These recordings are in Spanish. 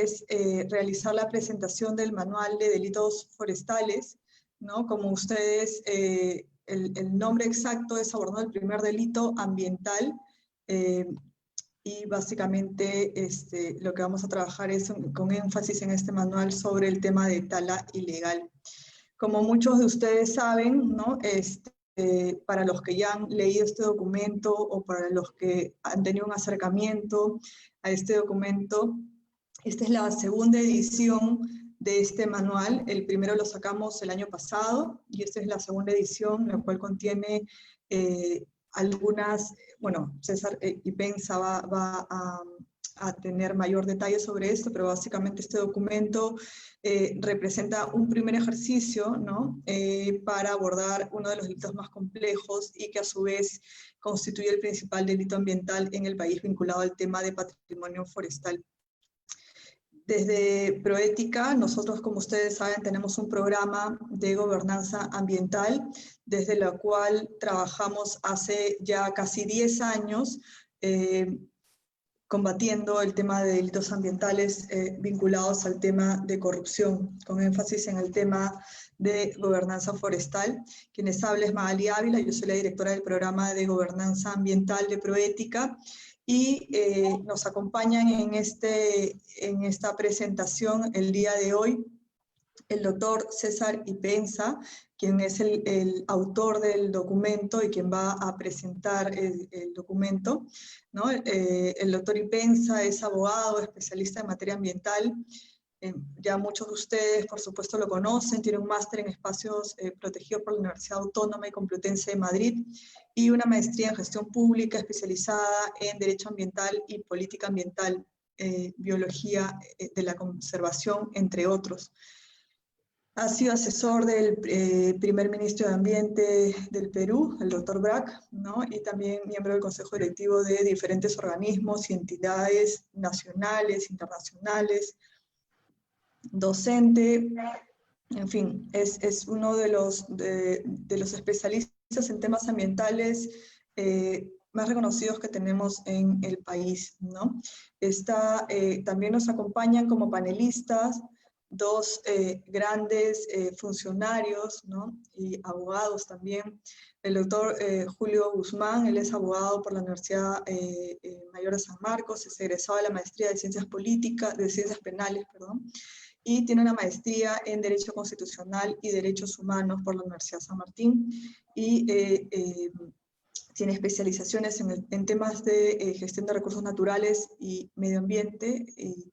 es realizar la presentación del Manual de Delitos Forestales, ¿no? Como ustedes, el nombre exacto es abordando el primer delito ambiental, y básicamente lo que vamos a trabajar es con énfasis en este manual sobre el tema de tala ilegal. Como muchos de ustedes saben, ¿no? Para los que ya han leído este documento o para los que han tenido un acercamiento a este documento, esta es la segunda edición de este manual. El primero lo sacamos el año pasado y esta es la segunda edición, la cual contiene algunas, bueno, César Ipenza va a tener mayor detalle sobre esto, pero básicamente este documento representa un primer ejercicio, ¿no? Para abordar uno de los delitos más complejos y que a su vez constituye el principal delito ambiental en el país vinculado al tema de patrimonio forestal. Desde Proética, nosotros, como ustedes saben, tenemos un programa de gobernanza ambiental, desde la cual trabajamos hace ya casi 10 años, combatiendo el tema de delitos ambientales vinculados al tema de corrupción, con énfasis en el tema de gobernanza forestal. Quienes habla es Magali Ávila, yo soy la directora del programa de gobernanza ambiental de Proética, y nos acompañan en esta presentación el día de hoy el doctor César Ipenza, quien es el autor del documento y quien va a presentar el documento, ¿no? El doctor Ipenza es abogado, especialista en materia ambiental. Ya muchos de ustedes, por supuesto, lo conocen, tiene un máster en espacios protegidos por la Universidad Autónoma y Complutense de Madrid y una maestría en gestión pública especializada en Derecho Ambiental y Política Ambiental, Biología de la Conservación, entre otros. Ha sido asesor del primer ministro de Ambiente del Perú, el doctor Brac, ¿no? Y también miembro del Consejo Directivo de diferentes organismos y entidades nacionales, internacionales, docente, en fin, es uno de los especialistas en temas ambientales más reconocidos que tenemos en el país, ¿no? También nos acompañan como panelistas dos grandes funcionarios, ¿no? Y abogados también. El doctor Julio Guzmán, él es abogado por la Universidad Mayor de San Marcos, es egresado de la maestría de Ciencias Penales, perdón, y tiene una maestría en Derecho Constitucional y Derechos Humanos por la Universidad San Martín, y tiene especializaciones en temas de gestión de recursos naturales y medio ambiente, y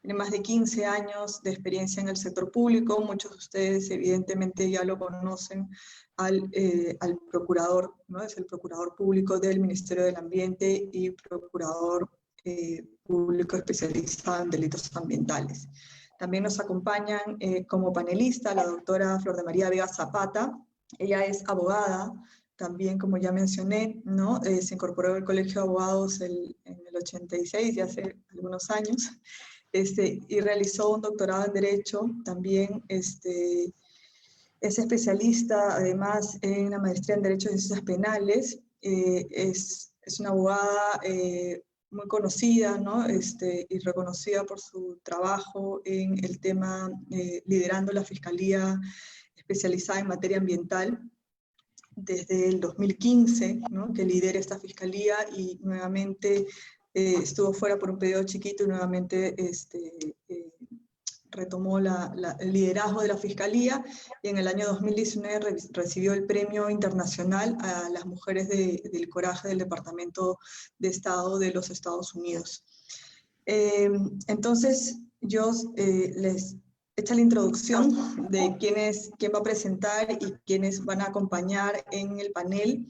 tiene más de 15 años de experiencia en el sector público. Muchos de ustedes evidentemente ya lo conocen al procurador, ¿no? Es el procurador público del Ministerio del Ambiente y procurador público especializado en delitos ambientales. También nos acompañan como panelista la doctora Flor de María Vega Zapata. Ella es abogada, también como ya mencioné, ¿no? Se incorporó al Colegio de Abogados en el 86, ya hace algunos años. Y realizó un doctorado en Derecho, también es especialista además en una maestría en Derecho y Ciencias Penales, es una abogada muy conocida, ¿no? Y reconocida por su trabajo en el tema, liderando la Fiscalía especializada en materia ambiental desde el 2015, ¿no? Que lidera esta Fiscalía y nuevamente estuvo fuera por un periodo chiquito y nuevamente retomó el liderazgo de la Fiscalía, y en el año 2019 recibió el Premio Internacional a las Mujeres del Coraje del Departamento de Estado de los Estados Unidos. Entonces, yo les hecha la introducción de quién va a presentar y quiénes van a acompañar en el panel.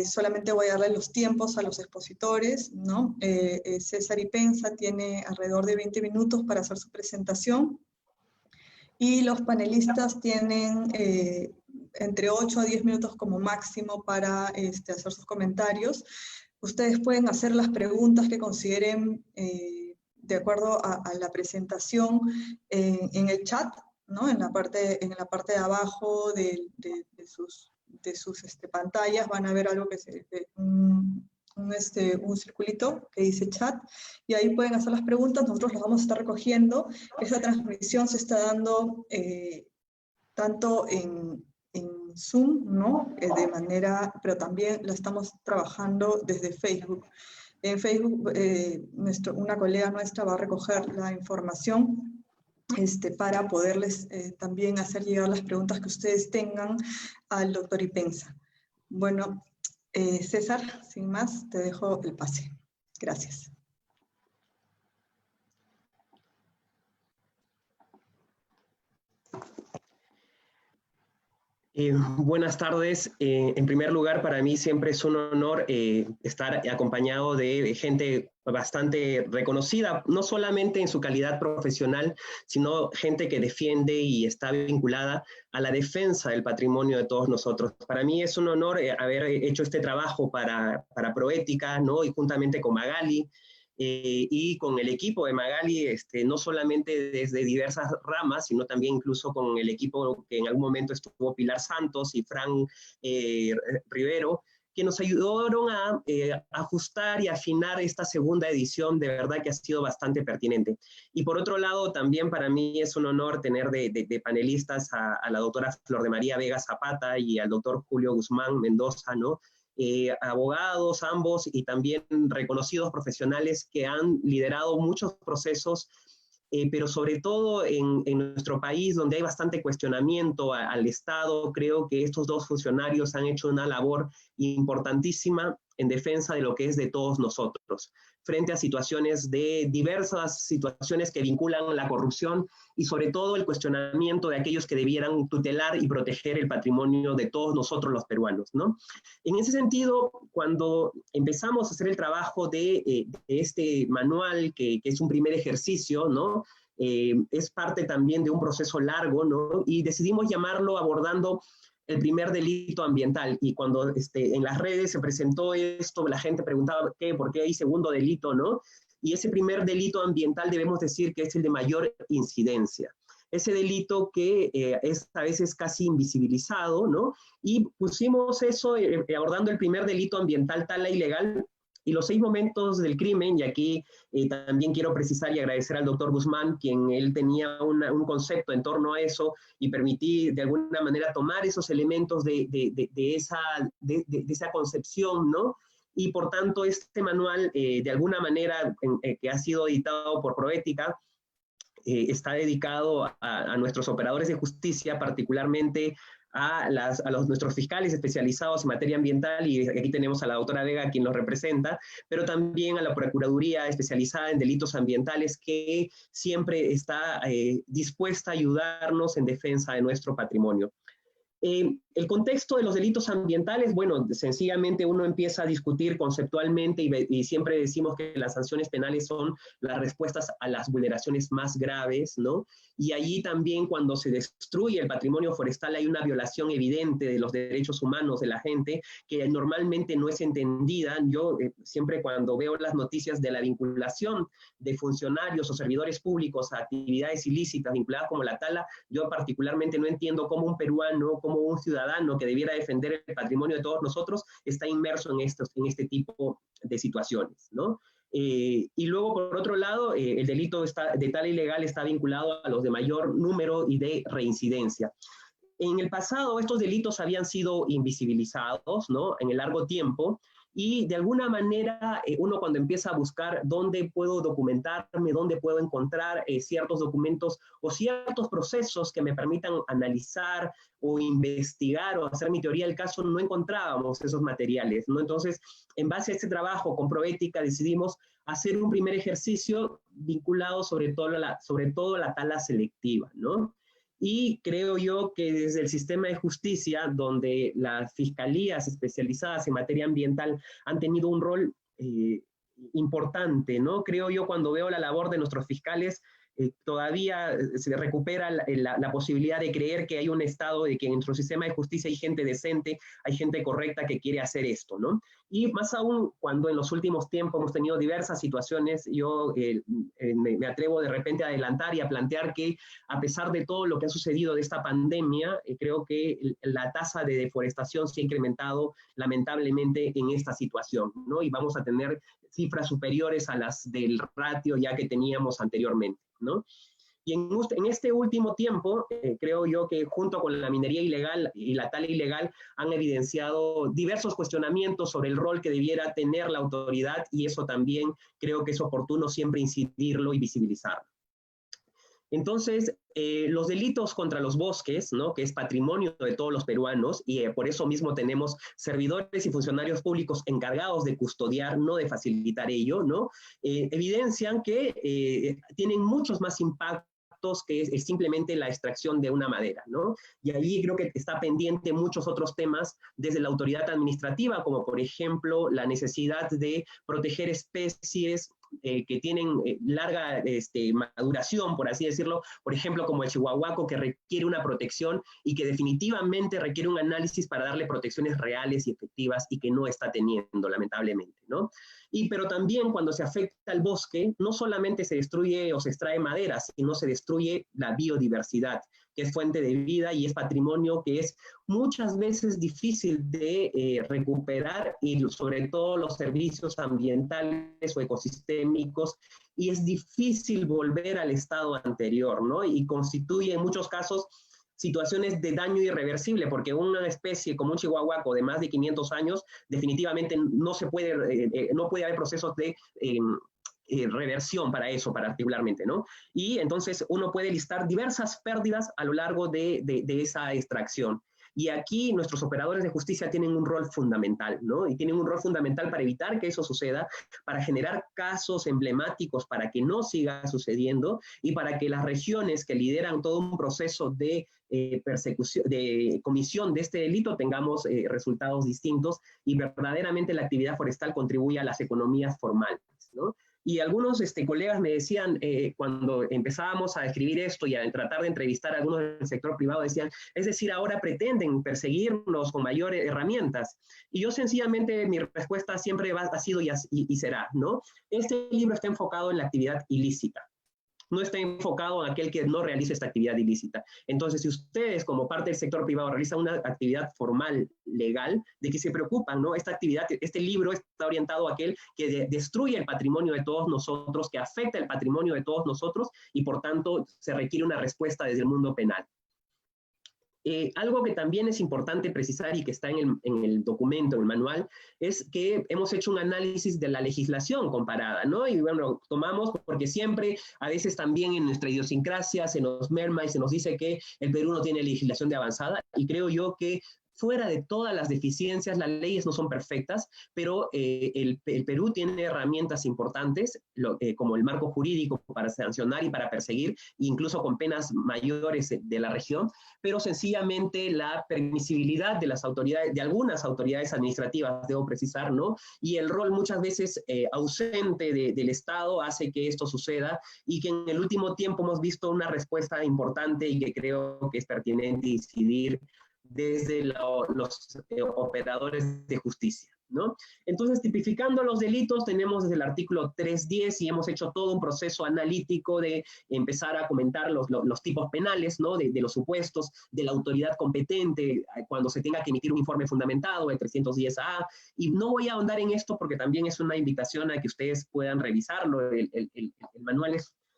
Solamente voy a darle los tiempos a los expositores, ¿no? César Ipenza tiene alrededor de 20 minutos para hacer su presentación, y los panelistas tienen entre 8 a 10 minutos como máximo para hacer sus comentarios. Ustedes pueden hacer las preguntas que consideren de acuerdo a la presentación en el chat, ¿no? En la parte de abajo de sus pantallas van a ver algo que es un un circulito que dice chat, y ahí pueden hacer las preguntas, nosotros las vamos a estar recogiendo. Esta transmisión se está dando tanto en Zoom, ¿no? De manera, pero también la estamos trabajando desde Facebook. En Facebook, una colega nuestra va a recoger la información para poderles también hacer llegar las preguntas que ustedes tengan al doctor Ipenza. Bueno, César, sin más, te dejo el pase. Gracias. Buenas tardes. En primer lugar, para mí siempre es un honor estar acompañado de gente bastante reconocida, no solamente en su calidad profesional, sino gente que defiende y está vinculada a la defensa del patrimonio de todos nosotros. Para mí es un honor haber hecho este trabajo para Proética, ¿no? Y juntamente con Magali, y con el equipo de Magali, no solamente desde diversas ramas, sino también incluso con el equipo que en algún momento estuvo Pilar Santos y Fran Rivero, que nos ayudaron a ajustar y afinar esta segunda edición, de verdad que ha sido bastante pertinente. Y por otro lado, también para mí es un honor tener de panelistas a la doctora Flor de María Vega Zapata y al doctor Julio Guzmán Mendoza, ¿no? Abogados ambos y también reconocidos profesionales que han liderado muchos procesos, pero sobre todo en nuestro país, donde hay bastante cuestionamiento al Estado. Creo que estos dos funcionarios han hecho una labor importantísima en defensa de lo que es de todos nosotros, frente a situaciones diversas situaciones que vinculan la corrupción y sobre todo el cuestionamiento de aquellos que debieran tutelar y proteger el patrimonio de todos nosotros los peruanos, ¿no? En ese sentido, cuando empezamos a hacer el trabajo de este manual, que es un primer ejercicio, ¿no? Es parte también de un proceso largo, ¿no? Y decidimos llamarlo abordando el primer delito ambiental. Y cuando en las redes se presentó esto, la gente preguntaba por qué hay segundo delito, ¿no? Y ese primer delito ambiental debemos decir que es el de mayor incidencia. Ese delito que es a veces casi invisibilizado, ¿no? Y pusimos eso abordando el primer delito ambiental, tala ilegal, y los 6 momentos del crimen. Y aquí también quiero precisar y agradecer al doctor Guzmán, quien él tenía un concepto en torno a eso, y permití de alguna manera tomar esos elementos de esa concepción, ¿no? Y por tanto este manual, de alguna manera, que ha sido editado por Proética, está dedicado a nuestros operadores de justicia, particularmente a nuestros fiscales especializados en materia ambiental, y aquí tenemos a la doctora Vega, quien los representa, pero también a la Procuraduría especializada en delitos ambientales, que siempre está dispuesta a ayudarnos en defensa de nuestro patrimonio. El contexto de los delitos ambientales, bueno, sencillamente uno empieza a discutir conceptualmente y siempre decimos que las sanciones penales son las respuestas a las vulneraciones más graves, ¿no? Y allí también, cuando se destruye el patrimonio forestal, hay una violación evidente de los derechos humanos de la gente, que normalmente no es entendida. Yo siempre, cuando veo las noticias de la vinculación de funcionarios o servidores públicos a actividades ilícitas vinculadas como la tala, yo particularmente no entiendo cómo un peruano, cómo un ciudadano que debiera defender el patrimonio de todos nosotros está inmerso en este tipo de situaciones, ¿no? Y luego, por otro lado, el delito de tala ilegal está vinculado a los de mayor número y de reincidencia. En el pasado, estos delitos habían sido invisibilizados, ¿no? En el largo tiempo, y de alguna manera uno, cuando empieza a buscar dónde puedo documentarme, dónde puedo encontrar ciertos documentos o ciertos procesos que me permitan analizar o investigar o hacer mi teoría del caso, no encontrábamos esos materiales, ¿no? Entonces, en base a este trabajo con Proética, decidimos hacer un primer ejercicio vinculado sobre todo a la tala selectiva, ¿no? Y creo yo que desde el sistema de justicia, donde las fiscalías especializadas en materia ambiental han tenido un rol importante, ¿no? Creo yo, cuando veo la labor de nuestros fiscales, todavía se recupera la posibilidad de creer que hay un Estado, de que en nuestro sistema de justicia hay gente decente, hay gente correcta que quiere hacer esto, ¿no? Y más aún cuando en los últimos tiempos hemos tenido diversas situaciones, yo me atrevo de repente a adelantar y a plantear que a pesar de todo lo que ha sucedido de esta pandemia, creo que la tasa de deforestación se ha incrementado lamentablemente en esta situación, ¿no? Y vamos a tener cifras superiores a las del ratio ya que teníamos anteriormente, ¿no? Y en este último tiempo, creo yo que junto con la minería ilegal y la tala ilegal han evidenciado diversos cuestionamientos sobre el rol que debiera tener la autoridad, y eso también creo que es oportuno siempre incidirlo y visibilizarlo. Entonces, los delitos contra los bosques, ¿no?, que es patrimonio de todos los peruanos, y por eso mismo tenemos servidores y funcionarios públicos encargados de custodiar, no de facilitar ello, ¿no?, evidencian que tienen muchos más impactos que es simplemente la extracción de una madera, ¿no? Y ahí creo que está pendiente muchos otros temas desde la autoridad administrativa, como por ejemplo la necesidad de proteger especies que tienen larga maduración, por así decirlo, por ejemplo, como el chihuahuaco, que requiere una protección y que definitivamente requiere un análisis para darle protecciones reales y efectivas y que no está teniendo, lamentablemente, ¿no? Pero también cuando se afecta al bosque, no solamente se destruye o se extrae madera, sino se destruye la biodiversidad, que es fuente de vida y es patrimonio que es muchas veces difícil de recuperar, y sobre todo los servicios ambientales o ecosistémicos, y es difícil volver al estado anterior, ¿no? Y constituye en muchos casos situaciones de daño irreversible, porque una especie como un chihuahuaco de más de 500 años definitivamente no se puede, no puede haber procesos de reversión para eso particularmente, ¿no? Y entonces uno puede listar diversas pérdidas a lo largo de esa extracción. Y aquí nuestros operadores de justicia tienen un rol fundamental, ¿no? Y tienen un rol fundamental para evitar que eso suceda, para generar casos emblemáticos para que no siga sucediendo y para que las regiones que lideran todo un proceso de persecución, de comisión de este delito, tengamos resultados distintos y verdaderamente la actividad forestal contribuye a las economías formales, ¿no? Y algunos colegas me decían, cuando empezábamos a escribir esto y a tratar de entrevistar a algunos del sector privado, decían, es decir, ahora pretenden perseguirnos con mayores herramientas. Y yo sencillamente, mi respuesta siempre ha sido y será, ¿no? Este libro está enfocado en la actividad ilícita. No está enfocado en aquel que no realiza esta actividad ilícita. Entonces, si ustedes, como parte del sector privado, realizan una actividad formal, legal, de que se preocupan, ¿no? Esta actividad, este libro está orientado a aquel que destruye el patrimonio de todos nosotros, que afecta el patrimonio de todos nosotros, y por tanto se requiere una respuesta desde el mundo penal. Algo que también es importante precisar y que está en el documento, en el manual, es que hemos hecho un análisis de la legislación comparada, ¿no? Y bueno, tomamos, porque siempre, a veces también en nuestra idiosincrasia se nos merma y se nos dice que el Perú no tiene legislación de avanzada, y creo yo que fuera de todas las deficiencias, las leyes no son perfectas, pero el Perú tiene herramientas importantes, como el marco jurídico para sancionar y para perseguir, incluso con penas mayores de la región, pero sencillamente la permisibilidad de las autoridades, de algunas autoridades administrativas, debo precisar, ¿no? Y el rol muchas veces ausente del Estado hace que esto suceda, y que en el último tiempo hemos visto una respuesta importante y que creo que es pertinente incidir desde los operadores de justicia, ¿no? Entonces, tipificando los delitos, tenemos desde el artículo 310 y hemos hecho todo un proceso analítico de empezar a comentar los tipos penales, ¿no? De los supuestos, de la autoridad competente, cuando se tenga que emitir un informe fundamentado, el 310A, y no voy a ahondar en esto porque también es una invitación a que ustedes puedan revisarlo. El manual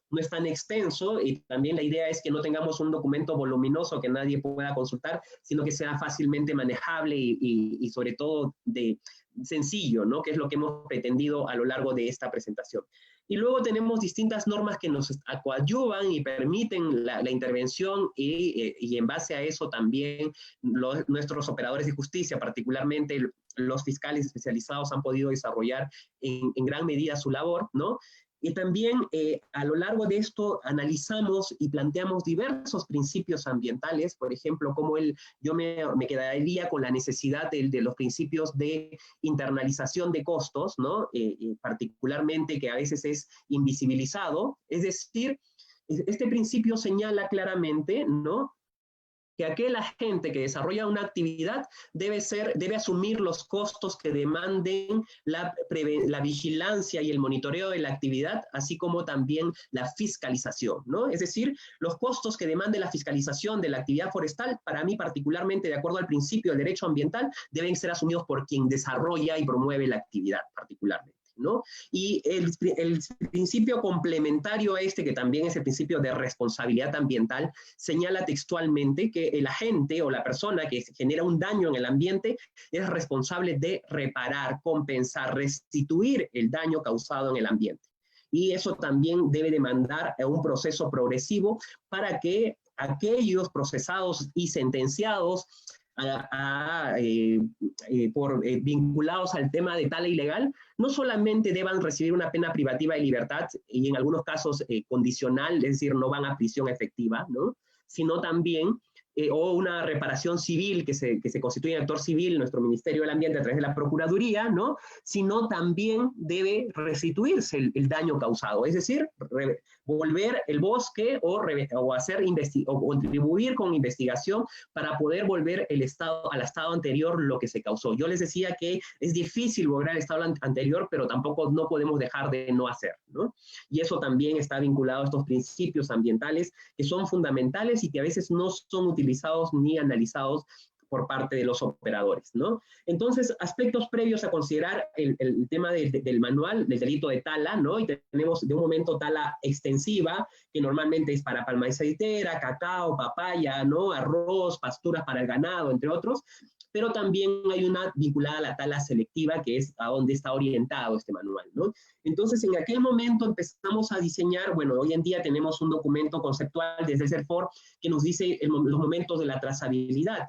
no es tan extenso, y también la idea es que no tengamos un documento voluminoso que nadie pueda consultar, sino que sea fácilmente manejable y sobre todo sencillo, ¿no? Que es lo que hemos pretendido a lo largo de esta presentación. Y luego tenemos distintas normas que nos coadyuvan y permiten la intervención, y en base a eso también nuestros operadores de justicia, particularmente los fiscales especializados, han podido desarrollar en gran medida su labor, ¿no? Y también a lo largo de esto analizamos y planteamos diversos principios ambientales, por ejemplo, como yo me quedaría con la necesidad de los principios de internalización de costos, ¿no? Particularmente que a veces es invisibilizado, es decir, Este principio señala claramente, ¿no?, que aquel agente que desarrolla una actividad debe asumir los costos que demanden la vigilancia y el monitoreo de la actividad, así como también la fiscalización, ¿no? Es decir, los costos que demande la fiscalización de la actividad forestal, para mí particularmente, de acuerdo al principio del derecho ambiental, deben ser asumidos por quien desarrolla y promueve la actividad particularmente, ¿no? Y el principio complementario a este, que también es el principio de responsabilidad ambiental, señala textualmente que el agente o la persona que genera un daño en el ambiente es responsable de reparar, compensar, restituir el daño causado en el ambiente. Y eso también debe demandar un proceso progresivo para que aquellos procesados y sentenciados vinculados al tema de tala ilegal, no solamente deban recibir una pena privativa de libertad y en algunos casos condicional, es decir, no van a prisión efectiva, ¿no?, sino también o una reparación civil que se constituye en actor civil en nuestro Ministerio del Ambiente a través de la Procuraduría, ¿no?, sino también debe restituirse el daño causado, es decir, volver el bosque o hacer o contribuir con investigación para poder volver al estado anterior lo que se causó. Yo les decía que es difícil volver al estado anterior, pero tampoco no podemos dejar de no hacer, ¿no? Y eso también está vinculado a estos principios ambientales que son fundamentales y que a veces no son utilizados ni analizados por parte de los operadores, ¿no? Entonces, aspectos previos a considerar el tema del manual, del delito de tala, ¿no? Y tenemos de un momento tala extensiva, que normalmente es para palma aceitera, cacao, papaya, ¿no?, arroz, pasturas para el ganado, entre otros, pero también hay una vinculada a la tala selectiva, que es a donde está orientado este manual, ¿no? Entonces, en aquel momento empezamos a diseñar, bueno, hoy en día tenemos un documento conceptual desde el CERFOR que nos dice los momentos de la trazabilidad,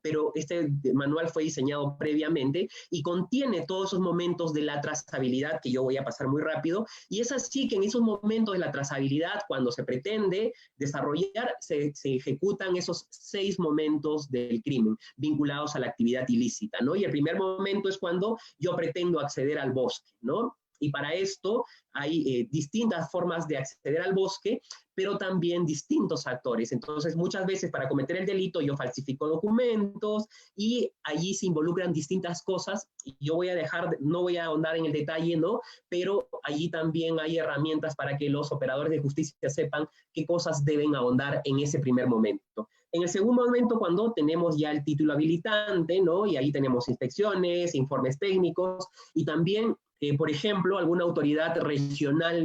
pero este manual fue diseñado previamente y contiene todos esos momentos de la trazabilidad que yo voy a pasar muy rápido, y es así que en esos momentos de la trazabilidad, cuando se pretende desarrollar, se ejecutan esos 6 momentos del crimen vinculados a la actividad ilícita, ¿no? Y el primer momento es cuando yo pretendo acceder al bosque, ¿no? Y para esto hay distintas formas de acceder al bosque, pero también distintos actores. Entonces, muchas veces para cometer el delito yo falsifico documentos y allí se involucran distintas cosas. Y yo voy a no voy a ahondar en el detalle, ¿no? Pero allí también hay herramientas para que los operadores de justicia sepan qué cosas deben ahondar en ese primer momento. En el segundo momento, cuando tenemos ya el título habilitante, ¿no? Y ahí tenemos inspecciones, informes técnicos y también por ejemplo, alguna autoridad regional,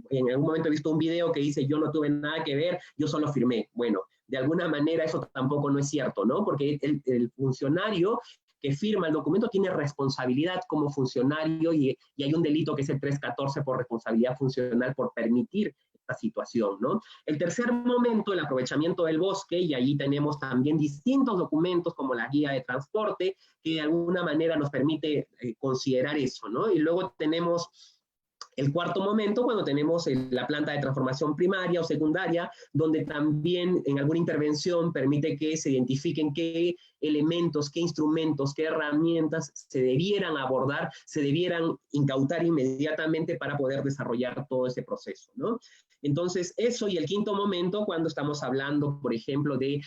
en algún momento he visto un video que dice yo no tuve nada que ver, yo solo firmé. Bueno, de alguna manera eso tampoco no es cierto, ¿no? Porque el funcionario que firma el documento tiene responsabilidad como funcionario y hay un delito que es el 314 por responsabilidad funcional por permitir esta situación, ¿no? El tercer momento, el aprovechamiento del bosque, y allí tenemos también distintos documentos como la guía de transporte, que de alguna manera nos permite considerar eso, ¿no? Y luego tenemos el cuarto momento, cuando tenemos la planta de transformación primaria o secundaria, donde también en alguna intervención permite que se identifiquen qué elementos, qué instrumentos, qué herramientas se debieran abordar, se debieran incautar inmediatamente para poder desarrollar todo ese proceso, ¿no? Entonces, eso, y el quinto momento, cuando estamos hablando, por ejemplo, de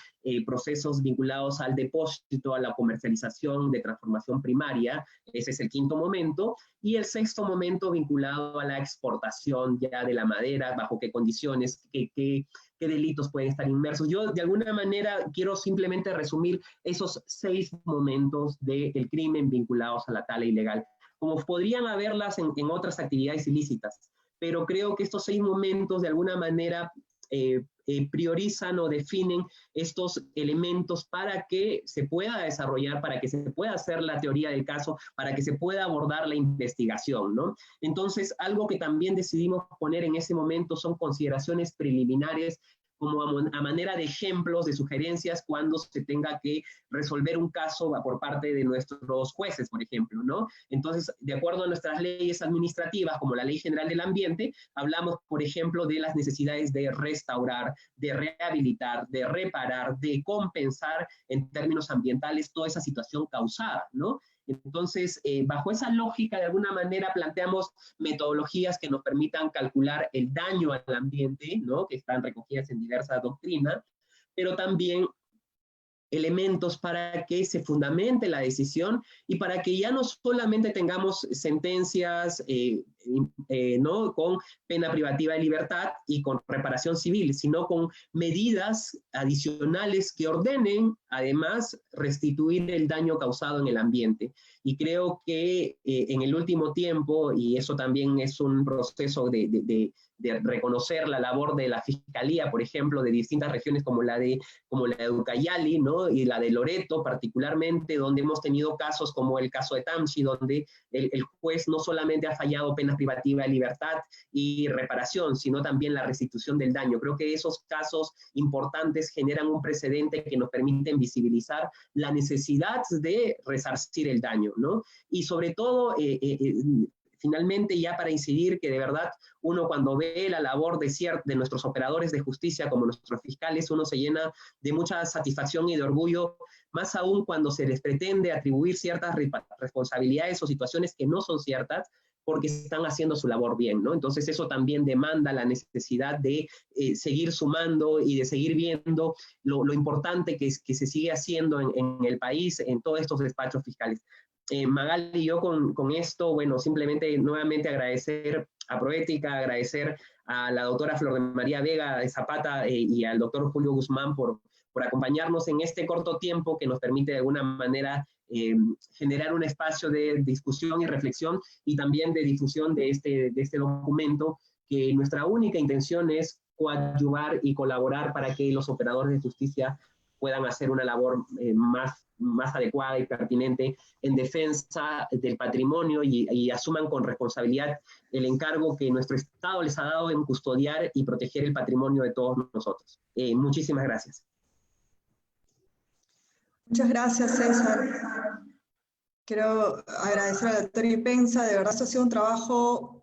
procesos vinculados al depósito, a la comercialización de transformación primaria, ese es el quinto momento, y el sexto momento vinculado a la exportación ya de la madera, bajo qué condiciones, qué delitos pueden estar inmersos. Yo, de alguna manera, quiero simplemente resumir esos 6 momentos del crimen vinculados a la tala ilegal, como podrían haberlas en otras actividades ilícitas, pero creo que estos 6 momentos de alguna manera priorizan o definen estos elementos para que se pueda desarrollar, para que se pueda hacer la teoría del caso, para que se pueda abordar la investigación, ¿no? Entonces, algo que también decidimos poner en ese momento son consideraciones preliminares como a manera de ejemplos, de sugerencias, cuando se tenga que resolver un caso por parte de nuestros jueces, por ejemplo, ¿no? Entonces, de acuerdo a nuestras leyes administrativas, como la Ley General del Ambiente, hablamos, por ejemplo, de las necesidades de restaurar, de rehabilitar, de reparar, de compensar en términos ambientales toda esa situación causada, ¿no? Entonces, bajo esa lógica, de alguna manera planteamos metodologías que nos permitan calcular el daño al ambiente, ¿no? Que están recogidas en diversas doctrinas, pero también elementos para que se fundamente la decisión y para que ya no solamente tengamos sentencias ¿no? con pena privativa de libertad y con reparación civil, sino con medidas adicionales que ordenen, además, restituir el daño causado en el ambiente. Y creo que en el último tiempo, y eso también es un proceso de reconocer la labor de la Fiscalía, por ejemplo, de distintas regiones como la de Ucayali, ¿no? Y la de Loreto particularmente, donde hemos tenido casos como el caso de Tamchi, donde el juez no solamente ha fallado pena privativa de libertad y reparación, sino también la restitución del daño. Creo que esos casos importantes generan un precedente que nos permiten visibilizar la necesidad de resarcir el daño, ¿no? Y sobre todo, finalmente, ya para incidir que de verdad uno cuando ve la labor de nuestros operadores de justicia como nuestros fiscales, uno se llena de mucha satisfacción y de orgullo, más aún cuando se les pretende atribuir ciertas responsabilidades o situaciones que no son ciertas, porque están haciendo su labor bien, ¿no? Entonces eso también demanda la necesidad de seguir sumando y de seguir viendo lo importante que se sigue haciendo en el país, en todos estos despachos fiscales. Magali y yo con esto, bueno, simplemente nuevamente agradecer a Proética, agradecer a la doctora Flor de María Vega de Zapata y al doctor Julio Guzmán por acompañarnos en este corto tiempo que nos permite de alguna manera generar un espacio de discusión y reflexión y también de difusión de este documento, que nuestra única intención es coadyuvar y colaborar para que los operadores de justicia puedan hacer una labor más adecuada y pertinente en defensa del patrimonio y asuman con responsabilidad el encargo que nuestro Estado les ha dado en custodiar y proteger el patrimonio de todos nosotros. Muchísimas gracias. Muchas gracias, César. Quiero agradecer a la doctora Ipenza, de verdad esto ha sido un trabajo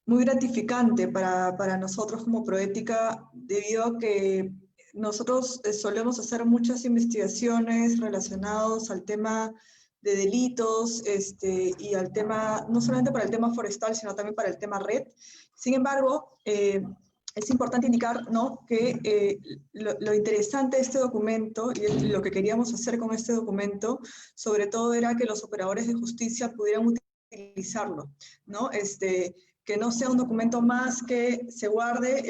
muy gratificante para nosotros como Proética, debido a que nosotros solemos hacer muchas investigaciones relacionadas al tema de delitos y al tema, no solamente para el tema forestal, sino también para el tema red. Sin embargo, es importante indicar, ¿no?, que lo interesante de este documento y lo que queríamos hacer con este documento, sobre todo era que los operadores de justicia pudieran utilizarlo, ¿no? Que no sea un documento más que se guarde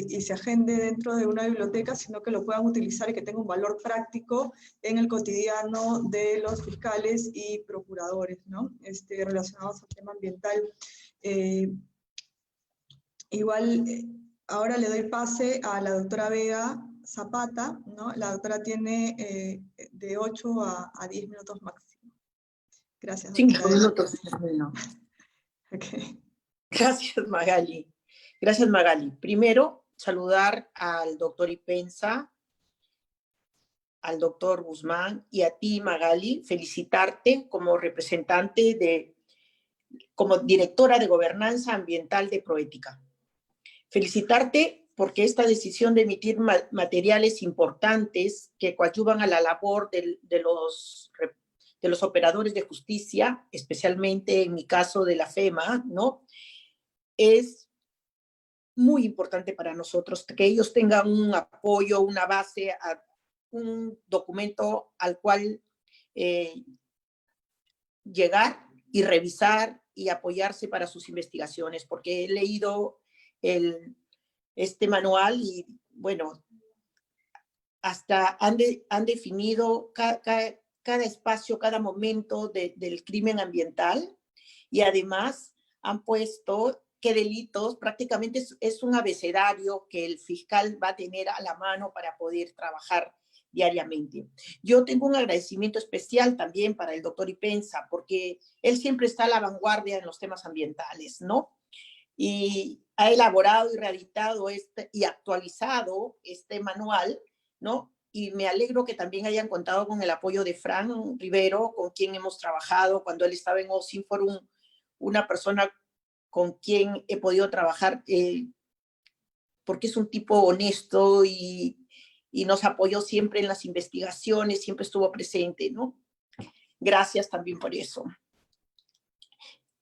y se agende dentro de una biblioteca, sino que lo puedan utilizar y que tenga un valor práctico en el cotidiano de los fiscales y procuradores, ¿no? Relacionados al tema ambiental. Igual, ahora le doy pase a la doctora Vega Zapata, ¿no? La doctora tiene de 8 a 10 minutos máximo. Gracias, doctora. 5 minutos. Bueno. Okay. Gracias, Magali. Gracias, Magali. Primero, saludar al doctor Ipenza, al doctor Guzmán y a ti, Magali, felicitarte como representante como directora de Gobernanza Ambiental de Proética. Felicitarte porque esta decisión de emitir materiales importantes que coadyuvan a la labor de los operadores de justicia, especialmente en mi caso de la FEMA, ¿no?, es muy importante para nosotros, que ellos tengan un apoyo, una base, un documento al cual llegar y revisar y apoyarse para sus investigaciones, porque he leído este manual y, bueno, hasta han definido cada espacio, cada momento del crimen ambiental, y además han puesto qué delitos, prácticamente es un abecedario que el fiscal va a tener a la mano para poder trabajar diariamente. Yo tengo un agradecimiento especial también para el doctor Ipenza, porque él siempre está a la vanguardia en los temas ambientales, ¿no? Y ha elaborado y reeditado y actualizado este manual, ¿no? Y me alegro que también hayan contado con el apoyo de Fran Rivero, con quien hemos trabajado cuando él estaba en Osinfor, una persona con quien he podido trabajar porque es un tipo honesto y y nos apoyó siempre en las investigaciones, siempre estuvo presente, ¿no? Gracias también por eso.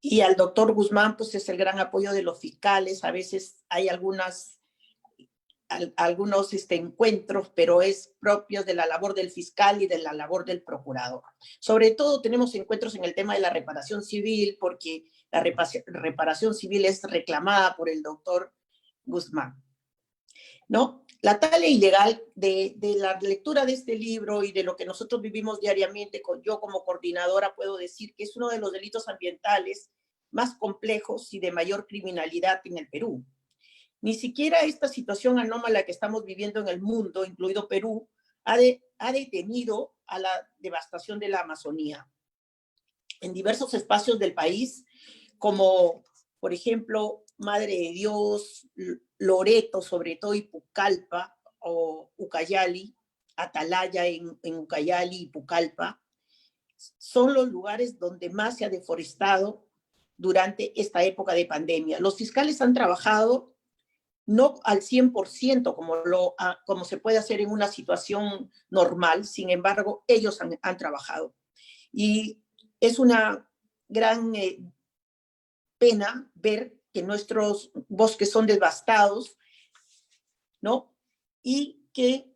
Y al doctor Guzmán, pues es el gran apoyo de los fiscales. A veces hay algunos encuentros, pero es propio de la labor del fiscal y de la labor del procurador. Sobre todo tenemos encuentros en el tema de la reparación civil, porque la reparación civil es reclamada por el doctor Guzmán, ¿no? La tala ilegal de la lectura de este libro y de lo que nosotros vivimos diariamente, yo como coordinadora puedo decir que es uno de los delitos ambientales más complejos y de mayor criminalidad en el Perú. Ni siquiera esta situación anómala que estamos viviendo en el mundo, incluido Perú, ha detenido a la devastación de la Amazonía. En diversos espacios del país, como por ejemplo Madre de Dios, Loreto, sobre todo, y Pucallpa, o Ucayali, Atalaya en Ucayali y Pucallpa, son los lugares donde más se ha deforestado durante esta época de pandemia. Los fiscales han trabajado no al 100% como se puede hacer en una situación normal, sin embargo, ellos han trabajado. Y es una gran pena ver que nuestros bosques son devastados, ¿no? Y que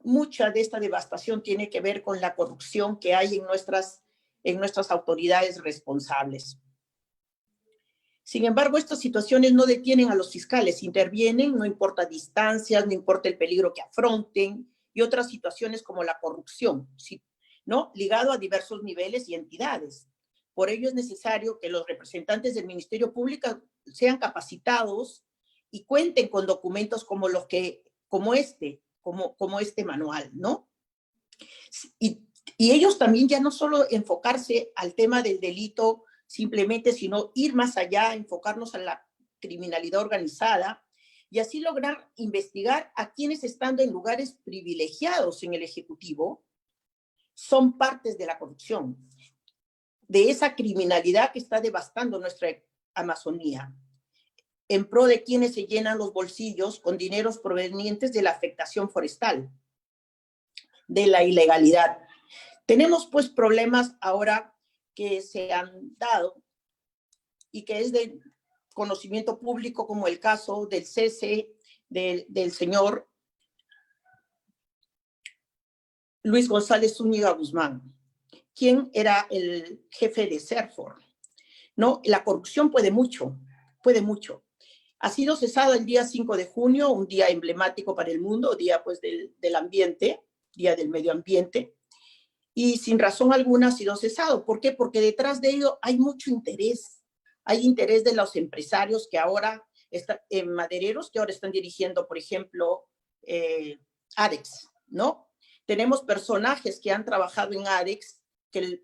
mucha de esta devastación tiene que ver con la corrupción que hay en nuestras autoridades responsables. Sin embargo, estas situaciones no detienen a los fiscales, intervienen, no importa distancias, no importa el peligro que afronten, y otras situaciones como la corrupción, ¿no? Ligado a diversos niveles y entidades. Por ello es necesario que los representantes del Ministerio Público sean capacitados y cuenten con documentos como este manual, ¿no? Y ellos también ya no solo enfocarse al tema del delito simplemente, sino ir más allá, enfocarnos a la criminalidad organizada y así lograr investigar a quienes, estando en lugares privilegiados en el Ejecutivo, son partes de la corrupción, de esa criminalidad que está devastando nuestra Amazonía, en pro de quienes se llenan los bolsillos con dineros provenientes de la afectación forestal, de la ilegalidad. Tenemos pues problemas ahora que se han dado y que es de conocimiento público, como el caso del cese del señor Luis González Zúñiga Guzmán, quien era el jefe de CERFOR, ¿no? La corrupción puede mucho, puede mucho. Ha sido cesado el día 5 de junio, un día emblemático para el mundo, día pues del ambiente, día del medio ambiente, y sin razón alguna ha sido cesado. ¿Por qué? Porque detrás de ello hay mucho interés. Hay interés de los empresarios que ahora están, madereros, que ahora están dirigiendo, por ejemplo, ADEX, ¿no? Tenemos personajes que han trabajado en ADEX, que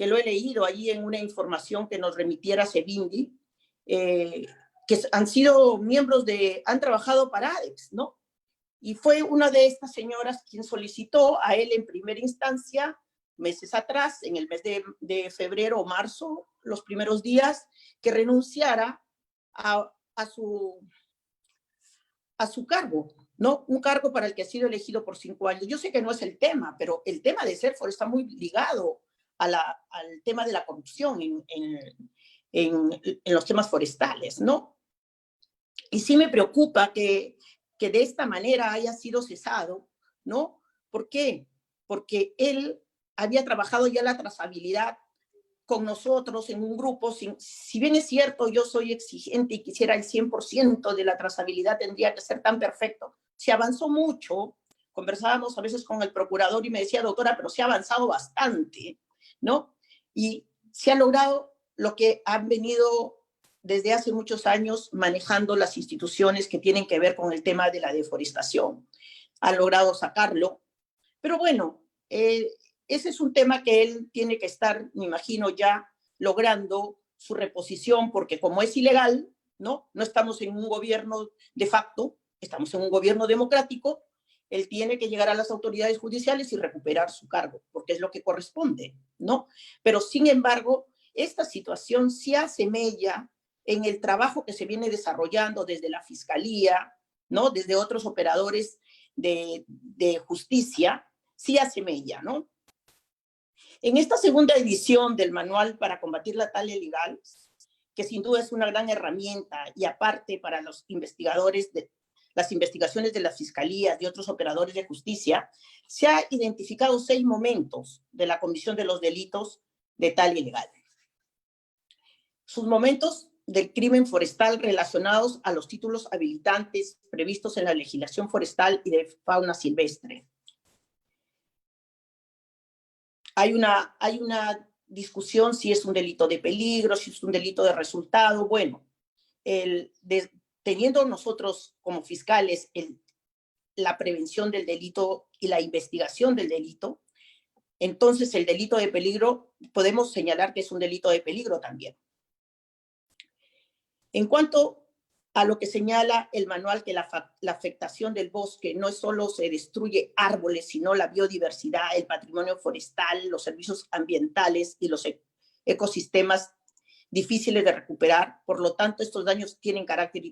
lo he leído allí en una información que nos remitiera Sevindi, que han sido miembros han trabajado para ADEX, ¿no? Y fue una de estas señoras quien solicitó a él en primera instancia, meses atrás, en el mes de febrero o marzo, los primeros días, que renunciara a su cargo, ¿no? Un cargo para el que ha sido elegido por 5 años. Yo sé que no es el tema, pero el tema de CERFOR está muy ligado al tema de la corrupción en los temas forestales, ¿no? Y sí me preocupa que de esta manera haya sido cesado, ¿no? ¿Por qué? Porque él había trabajado ya la trazabilidad con nosotros en un grupo. Si bien es cierto, yo soy exigente y quisiera el 100% de la trazabilidad, tendría que ser tan perfecto. Se avanzó mucho, conversábamos a veces con el procurador y me decía, doctora, pero se ha avanzado bastante, ¿no? Y se ha logrado lo que han venido desde hace muchos años manejando las instituciones que tienen que ver con el tema de la deforestación. Ha logrado sacarlo, pero bueno, ese es un tema que él tiene que estar, me imagino, ya logrando su reposición, porque como es ilegal, ¿no? No estamos en un gobierno de facto, estamos en un gobierno democrático, él tiene que llegar a las autoridades judiciales y recuperar su cargo, porque es lo que corresponde, ¿no? Pero sin embargo, esta situación se asemeja en el trabajo que se viene desarrollando desde la Fiscalía, ¿no? Desde otros operadores de Justicia sí asemella, ¿no? En esta segunda edición del Manual para combatir la tala ilegal, que sin duda es una gran herramienta y aparte para los investigadores de las investigaciones de las fiscalías y otros operadores de justicia, se ha identificado 6 momentos de la comisión de los delitos de tala ilegal. Sus momentos del crimen forestal relacionados a los títulos habilitantes previstos en la legislación forestal y de fauna silvestre. Hay una discusión si es un delito de peligro, si es un delito de resultado. Bueno, teniendo nosotros como fiscales la prevención del delito y la investigación del delito, entonces el delito de peligro podemos señalar que es un delito de peligro también. En cuanto a lo que señala el manual, que la afectación del bosque no es solo se destruye árboles, sino la biodiversidad, el patrimonio forestal, los servicios ambientales y los ecosistemas difíciles de recuperar. Por lo tanto, estos daños tienen carácter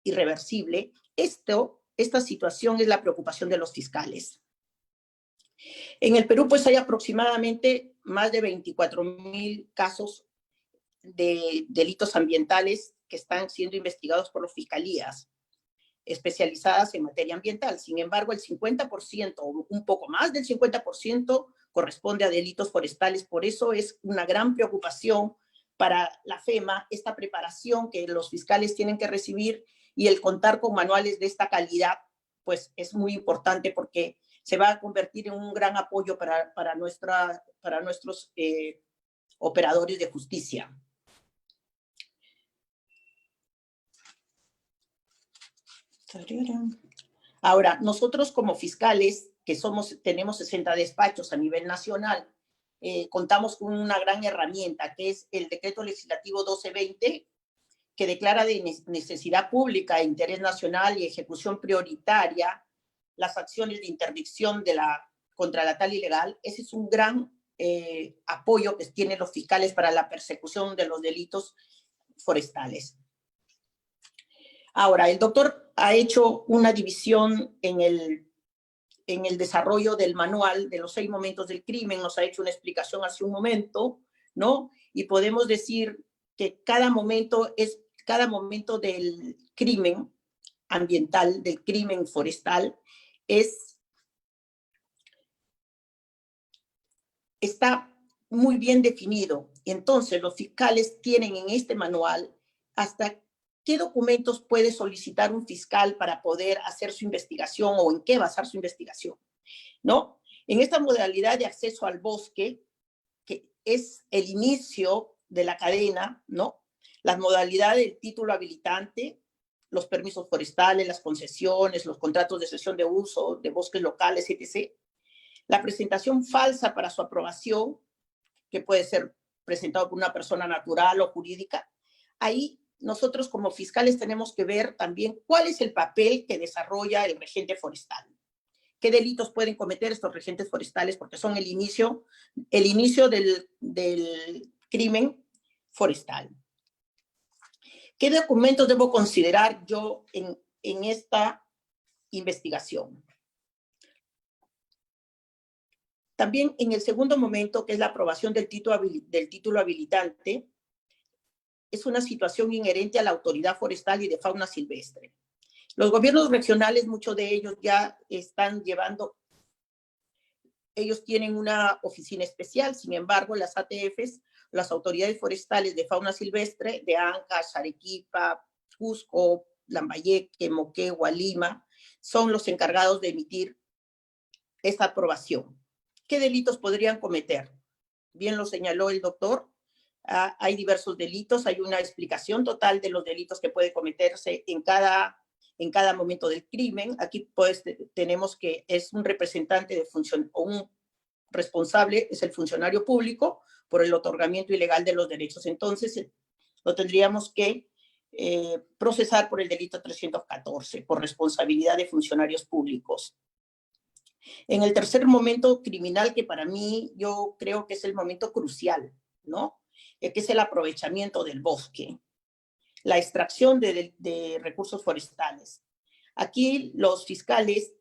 irreversible. Esta situación es la preocupación de los fiscales. En el Perú, pues hay aproximadamente más de 24,000 casos de delitos ambientales que están siendo investigados por las fiscalías especializadas en materia ambiental. Sin embargo, el 50%, o un poco más del 50%, corresponde a delitos forestales. Por eso es una gran preocupación para la FEMA esta preparación que los fiscales tienen que recibir, y el contar con manuales de esta calidad, pues es muy importante porque se va a convertir en un gran apoyo para nuestros operadores de justicia. Ahora, nosotros como fiscales, que tenemos 60 despachos a nivel nacional, contamos con una gran herramienta, que es el Decreto Legislativo 1220, que declara de necesidad pública, interés nacional y ejecución prioritaria las acciones de interdicción contra la tala ilegal. Ese es un gran apoyo que tienen los fiscales para la persecución de los delitos forestales. Ahora, el doctor ha hecho una división en el desarrollo del manual de los 6 momentos del crimen, nos ha hecho una explicación hace un momento, ¿no? Y podemos decir que cada momento del crimen ambiental, del crimen forestal, está muy bien definido. Entonces, los fiscales tienen en este manual hasta qué documentos puede solicitar un fiscal para poder hacer su investigación o en qué basar su investigación, ¿no? En esta modalidad de acceso al bosque, que es el inicio de la cadena, ¿no? Las modalidades del título habilitante, los permisos forestales, las concesiones, los contratos de cesión de uso de bosques locales, etc. La presentación falsa para su aprobación, que puede ser presentado por una persona natural o jurídica. Ahí nosotros como fiscales tenemos que ver también cuál es el papel que desarrolla el regente forestal. ¿Qué delitos pueden cometer estos regentes forestales? Porque son el inicio del crimen forestal. ¿Qué documentos debo considerar yo en esta investigación? También en el segundo momento, que es la aprobación del título habilitante, es una situación inherente a la autoridad forestal y de fauna silvestre. Los gobiernos regionales, muchos de ellos ya están ellos tienen una oficina especial. Sin embargo, las ATFs, las autoridades forestales de fauna silvestre de Ancash, Arequipa, Cusco, Lambayeque, Moquegua, Lima, son los encargados de emitir esta aprobación. ¿Qué delitos podrían cometer? Bien lo señaló el doctor. Hay diversos delitos, hay una explicación total de los delitos que puede cometerse en cada momento del crimen. Aquí pues tenemos que es un representante de función o un responsable, es el funcionario público por el otorgamiento ilegal de los derechos. Entonces lo tendríamos que procesar por el delito 314, por responsabilidad de funcionarios públicos. En el tercer momento criminal, que para mí yo creo que es el momento crucial, ¿no? Que es el aprovechamiento del bosque, la extracción de recursos forestales. Aquí los fiscales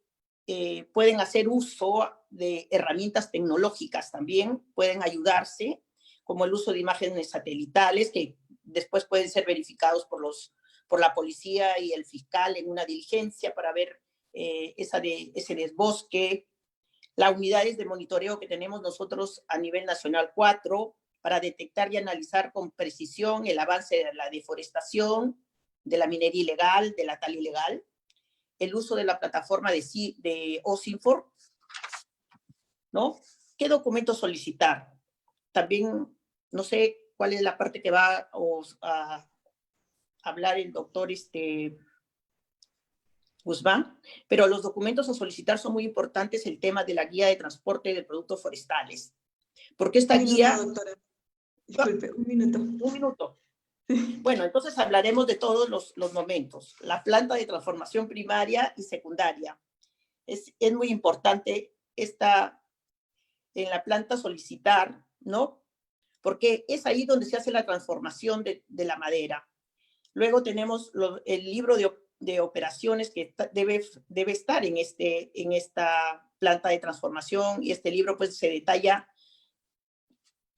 pueden hacer uso de herramientas tecnológicas también, pueden ayudarse, como el uso de imágenes satelitales que después pueden ser verificados por la policía y el fiscal en una diligencia para ver ese desbosque. Las unidades de monitoreo que tenemos nosotros a nivel nacional 4 para detectar y analizar con precisión el avance de la deforestación, de la minería ilegal, de la tala ilegal. El uso de la plataforma de OSINFOR, ¿no? ¿Qué documentos solicitar? También, no sé cuál es la parte que va a hablar el doctor Guzmán, pero los documentos a solicitar son muy importantes, el tema de la guía de transporte de productos forestales. Porque esta guía... Doctora. Disculpe, un minuto. Un minuto. Bueno, entonces hablaremos de todos los momentos. La planta de transformación primaria y secundaria. Es muy importante en la planta solicitar, ¿no? Porque es ahí donde se hace la transformación de la madera. Luego tenemos el libro de operaciones que debe estar en esta planta de transformación, y este libro pues se detalla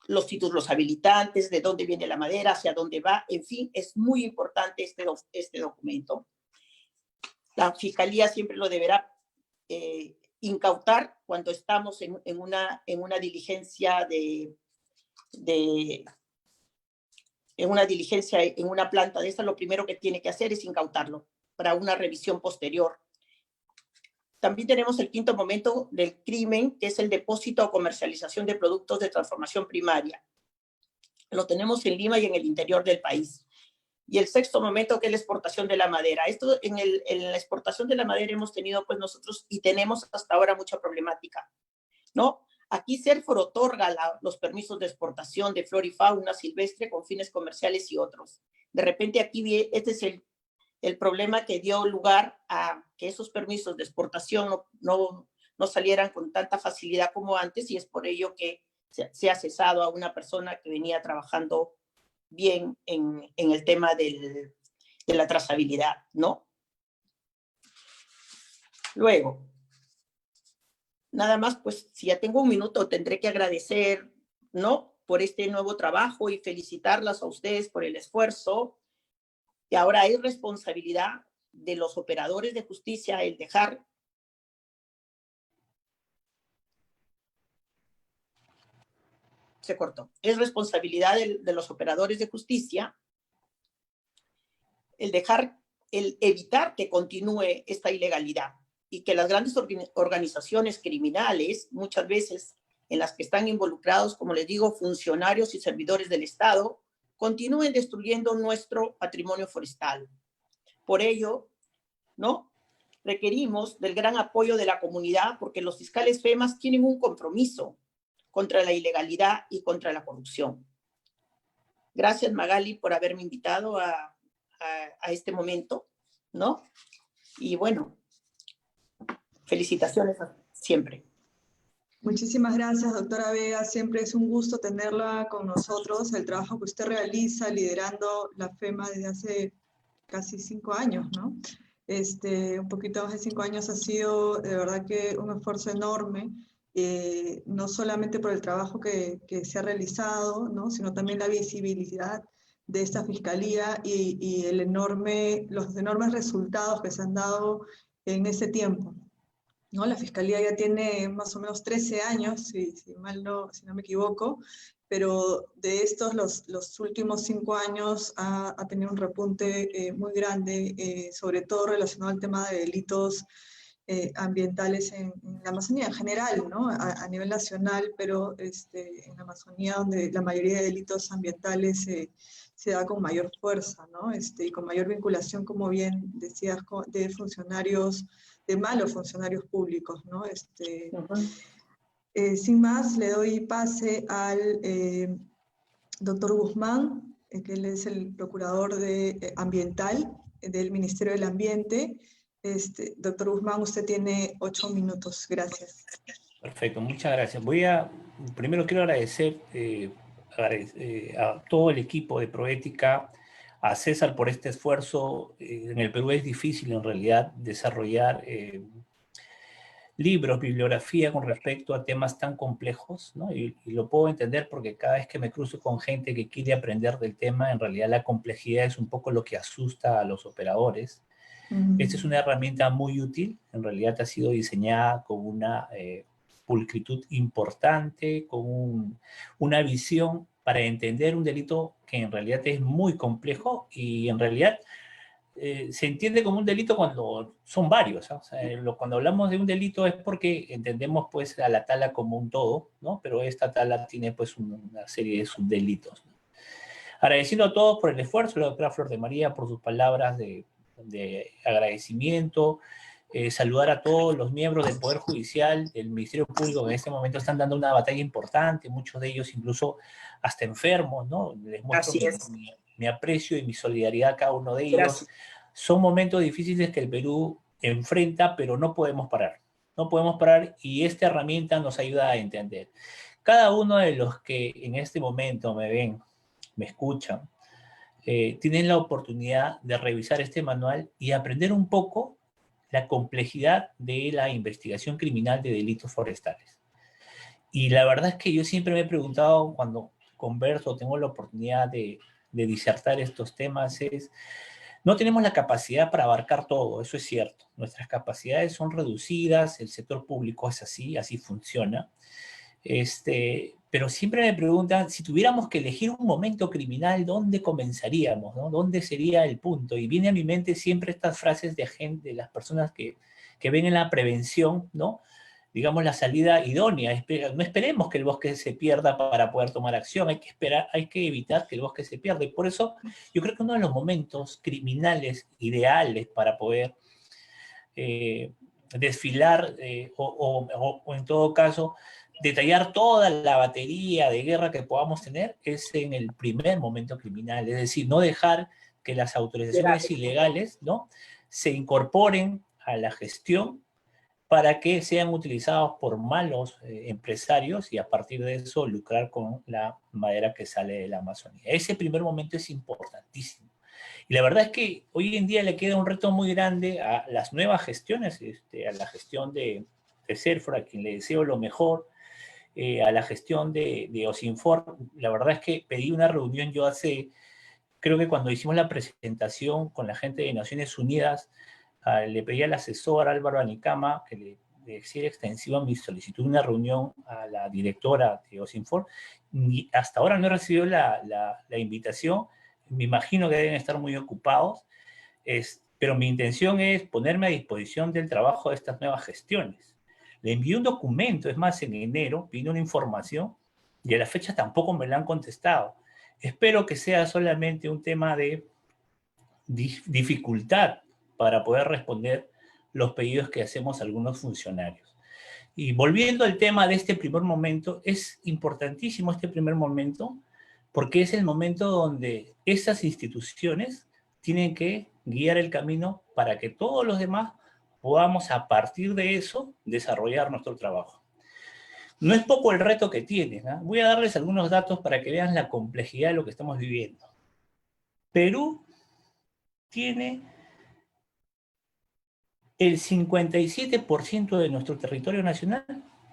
los títulos habilitantes, de dónde viene la madera, hacia dónde va, en fin, es muy importante este documento. La Fiscalía siempre lo deberá incautar cuando estamos en una diligencia en una planta de esta. Lo primero que tiene que hacer es incautarlo para una revisión posterior. También tenemos el quinto momento del crimen, que es el depósito o comercialización de productos de transformación primaria. Lo tenemos en Lima y en el interior del país. Y el sexto momento, que es la exportación de la madera. Esto en la exportación de la madera hemos tenido pues nosotros y tenemos hasta ahora mucha problemática, ¿no? Aquí CERFOR otorga los permisos de exportación de flora y fauna silvestre con fines comerciales y otros. De repente aquí este es el problema que dio lugar a que esos permisos de exportación no salieran con tanta facilidad como antes, y es por ello que se ha cesado a una persona que venía trabajando bien en el tema de la trazabilidad, ¿no? Luego, nada más, pues si ya tengo un minuto, tendré que agradecer, ¿no?, por este nuevo trabajo y felicitarlas a ustedes por el esfuerzo. Y ahora es responsabilidad de los operadores de justicia el dejar se cortó. Es responsabilidad de los operadores de justicia el evitar que continúe esta ilegalidad y que las grandes organizaciones criminales, muchas veces en las que están involucrados, como les digo, funcionarios y servidores del Estado, continúen destruyendo nuestro patrimonio forestal. Por ello, ¿no?, requerimos del gran apoyo de la comunidad, porque los fiscales FEMAS tienen un compromiso contra la ilegalidad y contra la corrupción. Gracias, Magali, por haberme invitado a este momento, ¿no? Y bueno, felicitaciones siempre. Muchísimas gracias, doctora Vega. Siempre es un gusto tenerla con nosotros. El trabajo que usted realiza liderando la FEMA desde hace casi 5 años, ¿no? Un poquito más de 5 años ha sido de verdad que un esfuerzo enorme, no solamente por el trabajo que se ha realizado, ¿no?, sino también la visibilidad de esta fiscalía y los enormes resultados que se han dado en ese tiempo, ¿no? La Fiscalía ya tiene más o menos 13 años, si no me equivoco, pero de estos los últimos 5 años ha tenido un repunte muy grande, sobre todo relacionado al tema de delitos ambientales en la Amazonía en general, ¿no?, a nivel nacional, pero en la Amazonía, donde la mayoría de delitos ambientales se da con mayor fuerza, ¿no?, y con mayor vinculación, como bien decías, de funcionarios, de malos funcionarios públicos, ¿no? Sin más, le doy pase al doctor Guzmán, que él es el procurador ambiental del Ministerio del Ambiente. Doctor Guzmán, usted tiene 8 minutos. Gracias. Perfecto, muchas gracias. Primero quiero agradecer a todo el equipo de Proética, a César por este esfuerzo. En el Perú es difícil en realidad desarrollar libros, bibliografía con respecto a temas tan complejos, ¿no? Y lo puedo entender porque cada vez que me cruzo con gente que quiere aprender del tema, en realidad la complejidad es un poco lo que asusta a los operadores. Esta es una herramienta muy útil, en realidad ha sido diseñada con una pulcritud importante, con una visión para entender un delito que en realidad es muy complejo y en realidad se entiende como un delito cuando son varios, ¿no? O sea, cuando hablamos de un delito es porque entendemos pues a la tala como un todo, ¿no? Pero esta tala tiene pues una serie de subdelitos, ¿no? Agradeciendo a todos por el esfuerzo, la doctora Flor de María por sus palabras de agradecimiento, saludar a todos los miembros del Poder Judicial, del Ministerio Público, que en este momento están dando una batalla importante, muchos de ellos incluso hasta enfermos, ¿no? Les muestro mi aprecio y mi solidaridad a cada uno de ellos. Gracias. Son momentos difíciles que el Perú enfrenta, pero no podemos parar. No podemos parar y esta herramienta nos ayuda a entender. Cada uno de los que en este momento me ven, me escuchan, tienen la oportunidad de revisar este manual y aprender un poco la complejidad de la investigación criminal de delitos forestales. Y la verdad es que yo siempre me he preguntado cuando converso, tengo la oportunidad de disertar estos temas, no tenemos la capacidad para abarcar todo, eso es cierto. Nuestras capacidades son reducidas, el sector público es así funciona. Pero siempre me preguntan, si tuviéramos que elegir un momento criminal, ¿dónde comenzaríamos? ¿No? ¿Dónde sería el punto? Y viene a mi mente siempre estas frases de gente, de las personas que ven en la prevención, ¿no? Digamos, la salida idónea. No esperemos que el bosque se pierda para poder tomar acción, hay que evitar que el bosque se pierda. Y por eso yo creo que uno de los momentos criminales ideales para poder desfilar o en todo caso detallar toda la batería de guerra que podamos tener es en el primer momento criminal, es decir, no dejar que las autorizaciones ilegales, ¿no?, se incorporen a la gestión para que sean utilizados por malos empresarios y a partir de eso lucrar con la madera que sale de la Amazonía. Ese primer momento es importantísimo. Y la verdad es que hoy en día le queda un reto muy grande a las nuevas gestiones, a la gestión de CERFRA, a quien le deseo lo mejor, a la gestión de OSINFOR. La verdad es que pedí una reunión yo creo que cuando hicimos la presentación con la gente de Naciones Unidas, le pedí al asesor Álvaro Anicama que le hiciera extensiva mi solicitud de una reunión a la directora de OSINFOR. Y hasta ahora no he recibido la invitación. Me imagino que deben estar muy ocupados, pero mi intención es ponerme a disposición del trabajo de estas nuevas gestiones. Le envié un documento, es más, en enero, pidiendo una información y a la fecha tampoco me la han contestado. Espero que sea solamente un tema de dificultad para poder responder los pedidos que hacemos algunos funcionarios. Y volviendo al tema de este primer momento, es importantísimo este primer momento porque es el momento donde esas instituciones tienen que guiar el camino para que todos los demás podamos a partir de eso desarrollar nuestro trabajo. No es poco el reto que tienen, ¿eh? Voy a darles algunos datos para que vean la complejidad de lo que estamos viviendo. Perú tiene el 57% de nuestro territorio nacional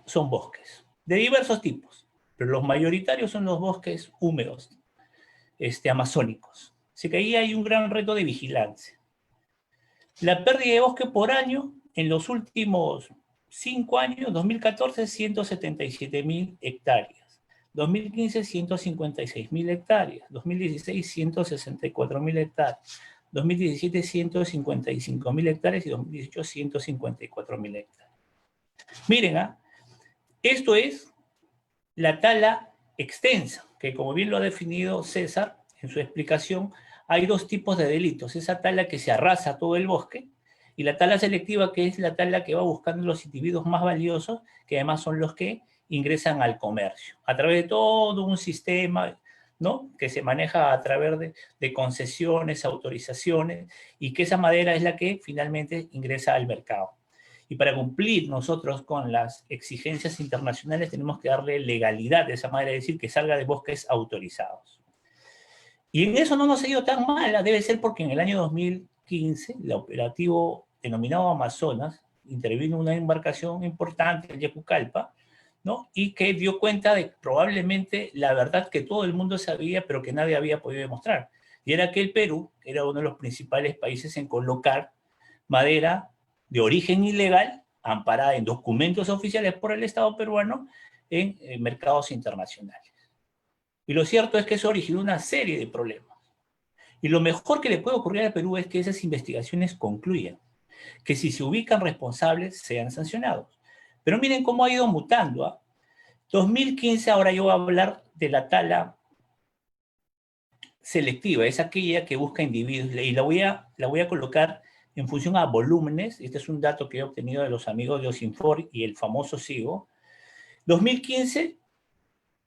son bosques, de diversos tipos, pero los mayoritarios son los bosques húmedos, amazónicos. Así que ahí hay un gran reto de vigilancia. La pérdida de bosque por año en los últimos 5 años, 2014, 177.000 hectáreas. 2015, 156.000 hectáreas. 2016, 164.000 hectáreas. 2017, 155.000 hectáreas y 2018, 154.000 hectáreas. Miren, esto es la tala extensa, que como bien lo ha definido César en su explicación, hay dos tipos de delitos. Esa tala que se arrasa todo el bosque y la tala selectiva, que es la tala que va buscando los individuos más valiosos, que además son los que ingresan al comercio, a través de todo un sistema, ¿no?, que se maneja a través de concesiones, autorizaciones, y que esa madera es la que finalmente ingresa al mercado. Y para cumplir nosotros con las exigencias internacionales tenemos que darle legalidad de esa madera, es decir, que salga de bosques autorizados. Y en eso no nos ha ido tan mal, debe ser porque en el año 2015 el operativo denominado Amazonas intervino una embarcación importante, el Yacucalpa, ¿no? Y que dio cuenta de probablemente la verdad que todo el mundo sabía, pero que nadie había podido demostrar. Y era que el Perú era uno de los principales países en colocar madera de origen ilegal, amparada en documentos oficiales por el Estado peruano, en mercados internacionales. Y lo cierto es que eso originó una serie de problemas. Y lo mejor que le puede ocurrir al Perú es que esas investigaciones concluyan, que si se ubican responsables sean sancionados. Pero miren cómo ha ido mutando, ¿eh? 2015, ahora yo voy a hablar de la tala selectiva, es aquella que busca individuos, y la voy a colocar en función a volúmenes. Este es un dato que he obtenido de los amigos de Osinfor y el famoso SIGO. 2015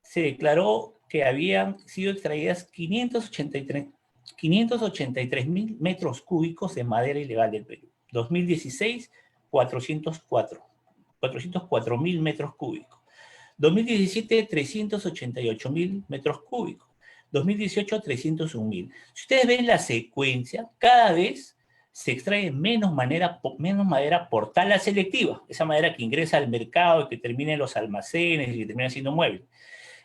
se declaró que habían sido extraídas 583.000 metros cúbicos de madera ilegal del Perú. 2016, 404.000 metros cúbicos. 2017, 388.000 metros cúbicos. 2018, 301.000. Si ustedes ven la secuencia, cada vez se extrae menos madera por tala selectiva, esa madera que ingresa al mercado y que termina en los almacenes y que termina siendo mueble.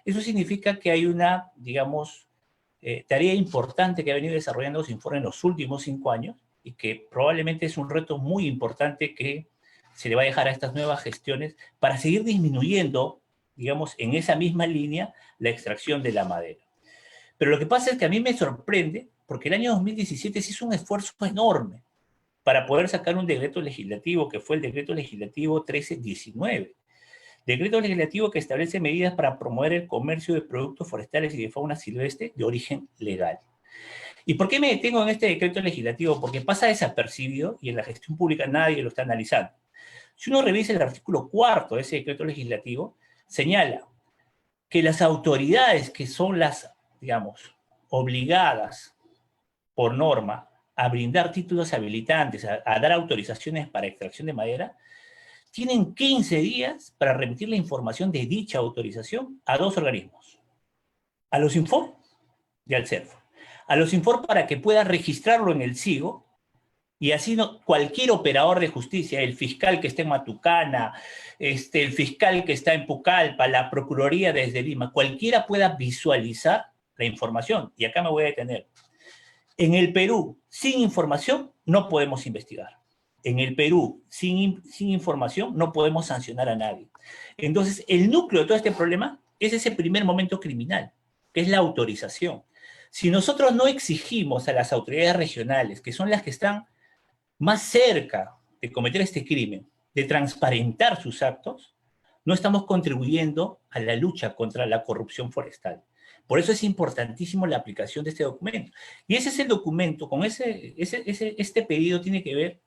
Eso significa que hay una, digamos, tarea importante que ha venido desarrollando Osinfor en los últimos 5 años y que probablemente es un reto muy importante que se le va a dejar a estas nuevas gestiones para seguir disminuyendo, digamos, en esa misma línea la extracción de la madera. Pero lo que pasa es que a mí me sorprende porque el año 2017 se hizo un esfuerzo enorme para poder sacar un decreto legislativo que fue el decreto legislativo 1319. Decreto legislativo que establece medidas para promover el comercio de productos forestales y de fauna silvestre de origen legal. ¿Y por qué me detengo en este decreto legislativo? Porque pasa desapercibido y en la gestión pública nadie lo está analizando. Si uno revisa el artículo 4 de ese decreto legislativo, señala que las autoridades que son las, digamos, obligadas por norma a brindar títulos habilitantes, a dar autorizaciones para extracción de madera, tienen 15 días para remitir la información de dicha autorización a 2 organismos, a los Osinfor y al CERFO. A los Osinfor para que pueda registrarlo en el SIGO y así cualquier operador de justicia, el fiscal que esté en Matucana, el fiscal que está en Pucallpa, la Procuraduría desde Lima, cualquiera pueda visualizar la información. Y acá me voy a detener. En el Perú, sin información, no podemos investigar. En el Perú, sin información, no podemos sancionar a nadie. Entonces, el núcleo de todo este problema es ese primer momento criminal, que es la autorización. Si nosotros no exigimos a las autoridades regionales, que son las que están más cerca de cometer este crimen, de transparentar sus actos, no estamos contribuyendo a la lucha contra la corrupción forestal. Por eso es importantísimo la aplicación de este documento. Y ese es el documento, con este pedido tiene que ver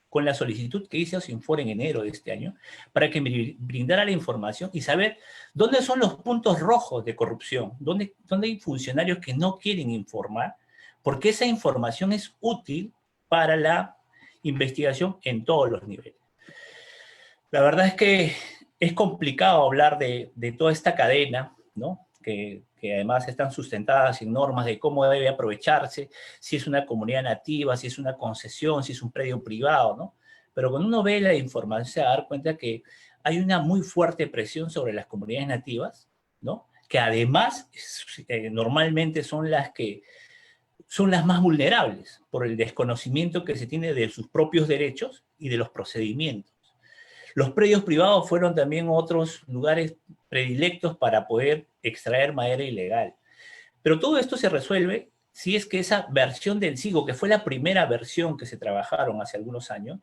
con la solicitud que hice a Osinfor en enero de este año, para que me brindara la información y saber dónde son los puntos rojos de corrupción, dónde hay funcionarios que no quieren informar, porque esa información es útil para la investigación en todos los niveles. La verdad es que es complicado hablar de toda esta cadena, ¿no? Que además están sustentadas en normas de cómo debe aprovecharse, si es una comunidad nativa, si es una concesión, si es un predio privado, ¿no? Pero cuando uno ve la información se va a dar cuenta que hay una muy fuerte presión sobre las comunidades nativas, ¿no? Que además normalmente son las más vulnerables por el desconocimiento que se tiene de sus propios derechos y de los procedimientos. Los predios privados fueron también otros lugares predilectos para poder extraer madera ilegal. Pero todo esto se resuelve si es que esa versión del SIGO, que fue la primera versión que se trabajaron hace algunos años,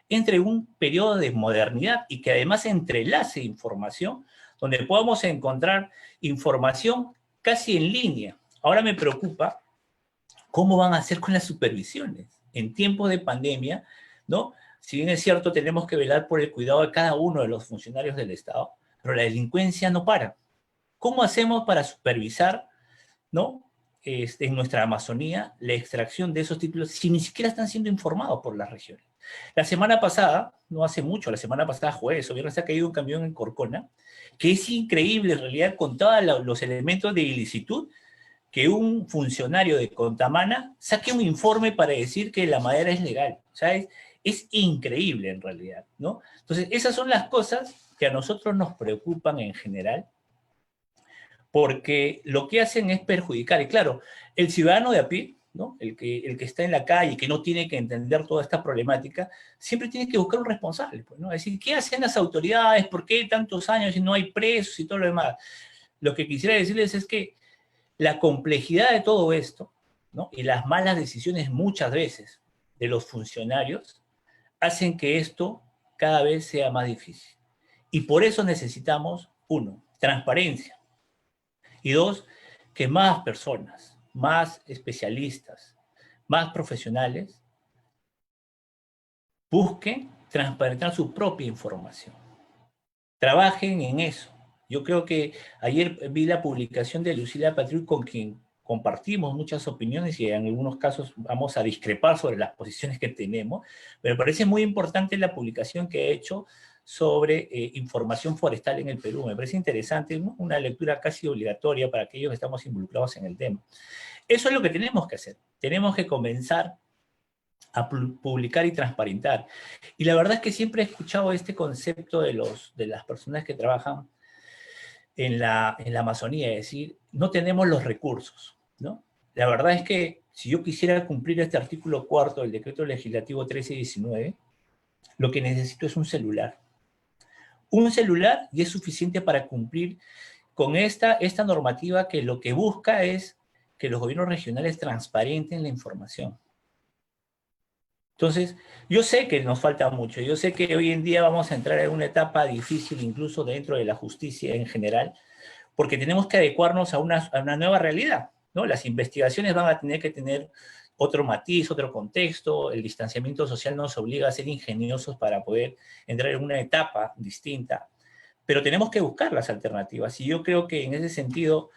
entre un periodo de modernidad y que además entrelace información, donde podamos encontrar información casi en línea. Ahora me preocupa cómo van a hacer con las supervisiones. En tiempos de pandemia, ¿no? Si bien es cierto, tenemos que velar por el cuidado de cada uno de los funcionarios del Estado, pero la delincuencia no para. ¿Cómo hacemos para supervisar, ¿no? En nuestra Amazonía la extracción de esos títulos si ni siquiera están siendo informados por las regiones? La semana pasada, no hace mucho, la semana pasada jueves o viernes ha caído un camión en Corcona, que es increíble en realidad con todos los elementos de ilicitud, que un funcionario de Contamana saque un informe para decir que la madera es legal. O sea, Es increíble en realidad, ¿no? Entonces, esas son las cosas que a nosotros nos preocupan en general, porque lo que hacen es perjudicar. Y claro, el ciudadano de a pie, ¿no? El que está en la calle, que no tiene que entender toda esta problemática, siempre tiene que buscar un responsable, pues, ¿no? Es decir, ¿qué hacen las autoridades? ¿Por qué tantos años y no hay presos y todo lo demás? Lo que quisiera decirles es que la complejidad de todo esto, ¿no? Y las malas decisiones muchas veces de los funcionarios hacen que esto cada vez sea más difícil. Y por eso necesitamos, uno, transparencia. Y dos, que más personas, más especialistas, más profesionales busquen transparentar su propia información. Trabajen en eso. Yo creo que ayer vi la publicación de Lucila Patriu, con quien compartimos muchas opiniones y en algunos casos vamos a discrepar sobre las posiciones que tenemos, pero me parece muy importante la publicación que ha hecho sobre información forestal en el Perú. Me parece interesante, ¿no? Una lectura casi obligatoria para aquellos que estamos involucrados en el tema. Eso es lo que tenemos que hacer. Tenemos que comenzar a publicar y transparentar. Y la verdad es que siempre he escuchado este concepto de las personas que trabajan en la Amazonía, es decir, no tenemos los recursos, ¿no? La verdad es que si yo quisiera cumplir este artículo 4 del Decreto Legislativo 1319, lo que necesito es un celular. Un celular y es suficiente para cumplir con esta normativa, que lo que busca es que los gobiernos regionales transparenten la información. Entonces, yo sé que nos falta mucho, yo sé que hoy en día vamos a entrar en una etapa difícil incluso dentro de la justicia en general, porque tenemos que adecuarnos a una nueva realidad, ¿no? Las investigaciones van a tener que tener otro matiz, otro contexto, el distanciamiento social nos obliga a ser ingeniosos para poder entrar en una etapa distinta, pero tenemos que buscar las alternativas, y yo creo que en ese sentido,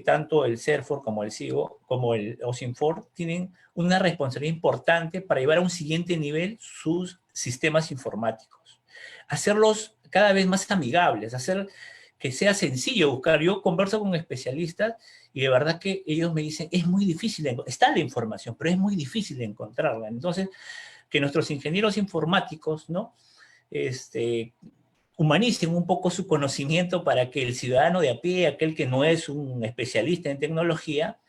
tanto el CERFOR como el CIGO, como el OSINFOR, tienen una responsabilidad importante para llevar a un siguiente nivel sus sistemas informáticos. Hacerlos cada vez más amigables, hacer que sea sencillo buscar. Yo converso con especialistas y de verdad que ellos me dicen, es muy difícil, está la información, pero es muy difícil de encontrarla. Entonces, que nuestros ingenieros informáticos, ¿no? Humanicen un poco su conocimiento para que el ciudadano de a pie, aquel que no es un especialista en tecnología,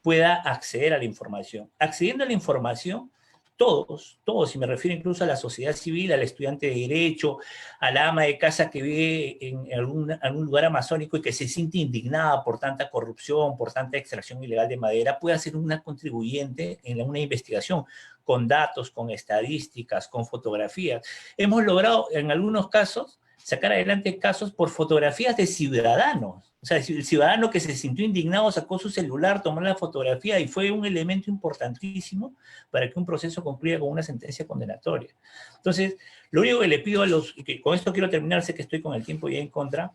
pueda acceder a la información. Accediendo a la información, todos, y me refiero incluso a la sociedad civil, al estudiante de Derecho, a la ama de casa que vive en algún lugar amazónico y que se siente indignada por tanta corrupción, por tanta extracción ilegal de madera, puede ser una contribuyente en una investigación, con datos, con estadísticas, con fotografías. Hemos logrado, en algunos casos, sacar adelante casos por fotografías de ciudadanos. O sea, el ciudadano que se sintió indignado sacó su celular, tomó la fotografía y fue un elemento importantísimo para que un proceso concluya con una sentencia condenatoria. Entonces, lo único que le pido a los, y que con esto quiero terminar, sé que estoy con el tiempo ya en contra,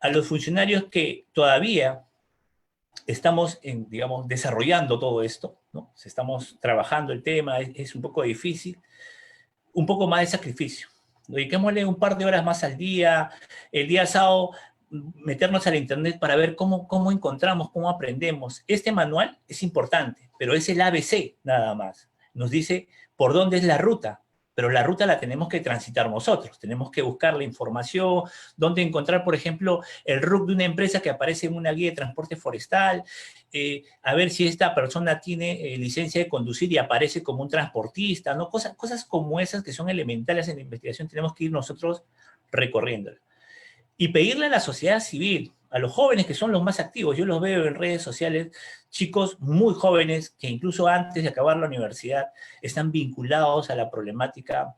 a los funcionarios que todavía estamos, digamos, desarrollando todo esto, ¿no? Estamos trabajando el tema, es un poco difícil, un poco más de sacrificio. Dediquémosle un par de horas más al día, el día sábado meternos al internet para ver cómo encontramos, cómo aprendemos. Este manual es importante, pero es el ABC nada más. Nos dice por dónde es la ruta, pero la ruta la tenemos que transitar nosotros. Tenemos que buscar la información, dónde encontrar, por ejemplo, el RUC de una empresa que aparece en una guía de transporte forestal, a ver si esta persona tiene licencia de conducir y aparece como un transportista, ¿no? Cosas como esas que son elementales en la investigación, tenemos que ir nosotros recorriéndola. Y pedirle a la sociedad civil, a los jóvenes que son los más activos, yo los veo en redes sociales, chicos muy jóvenes que incluso antes de acabar la universidad están vinculados a la problemática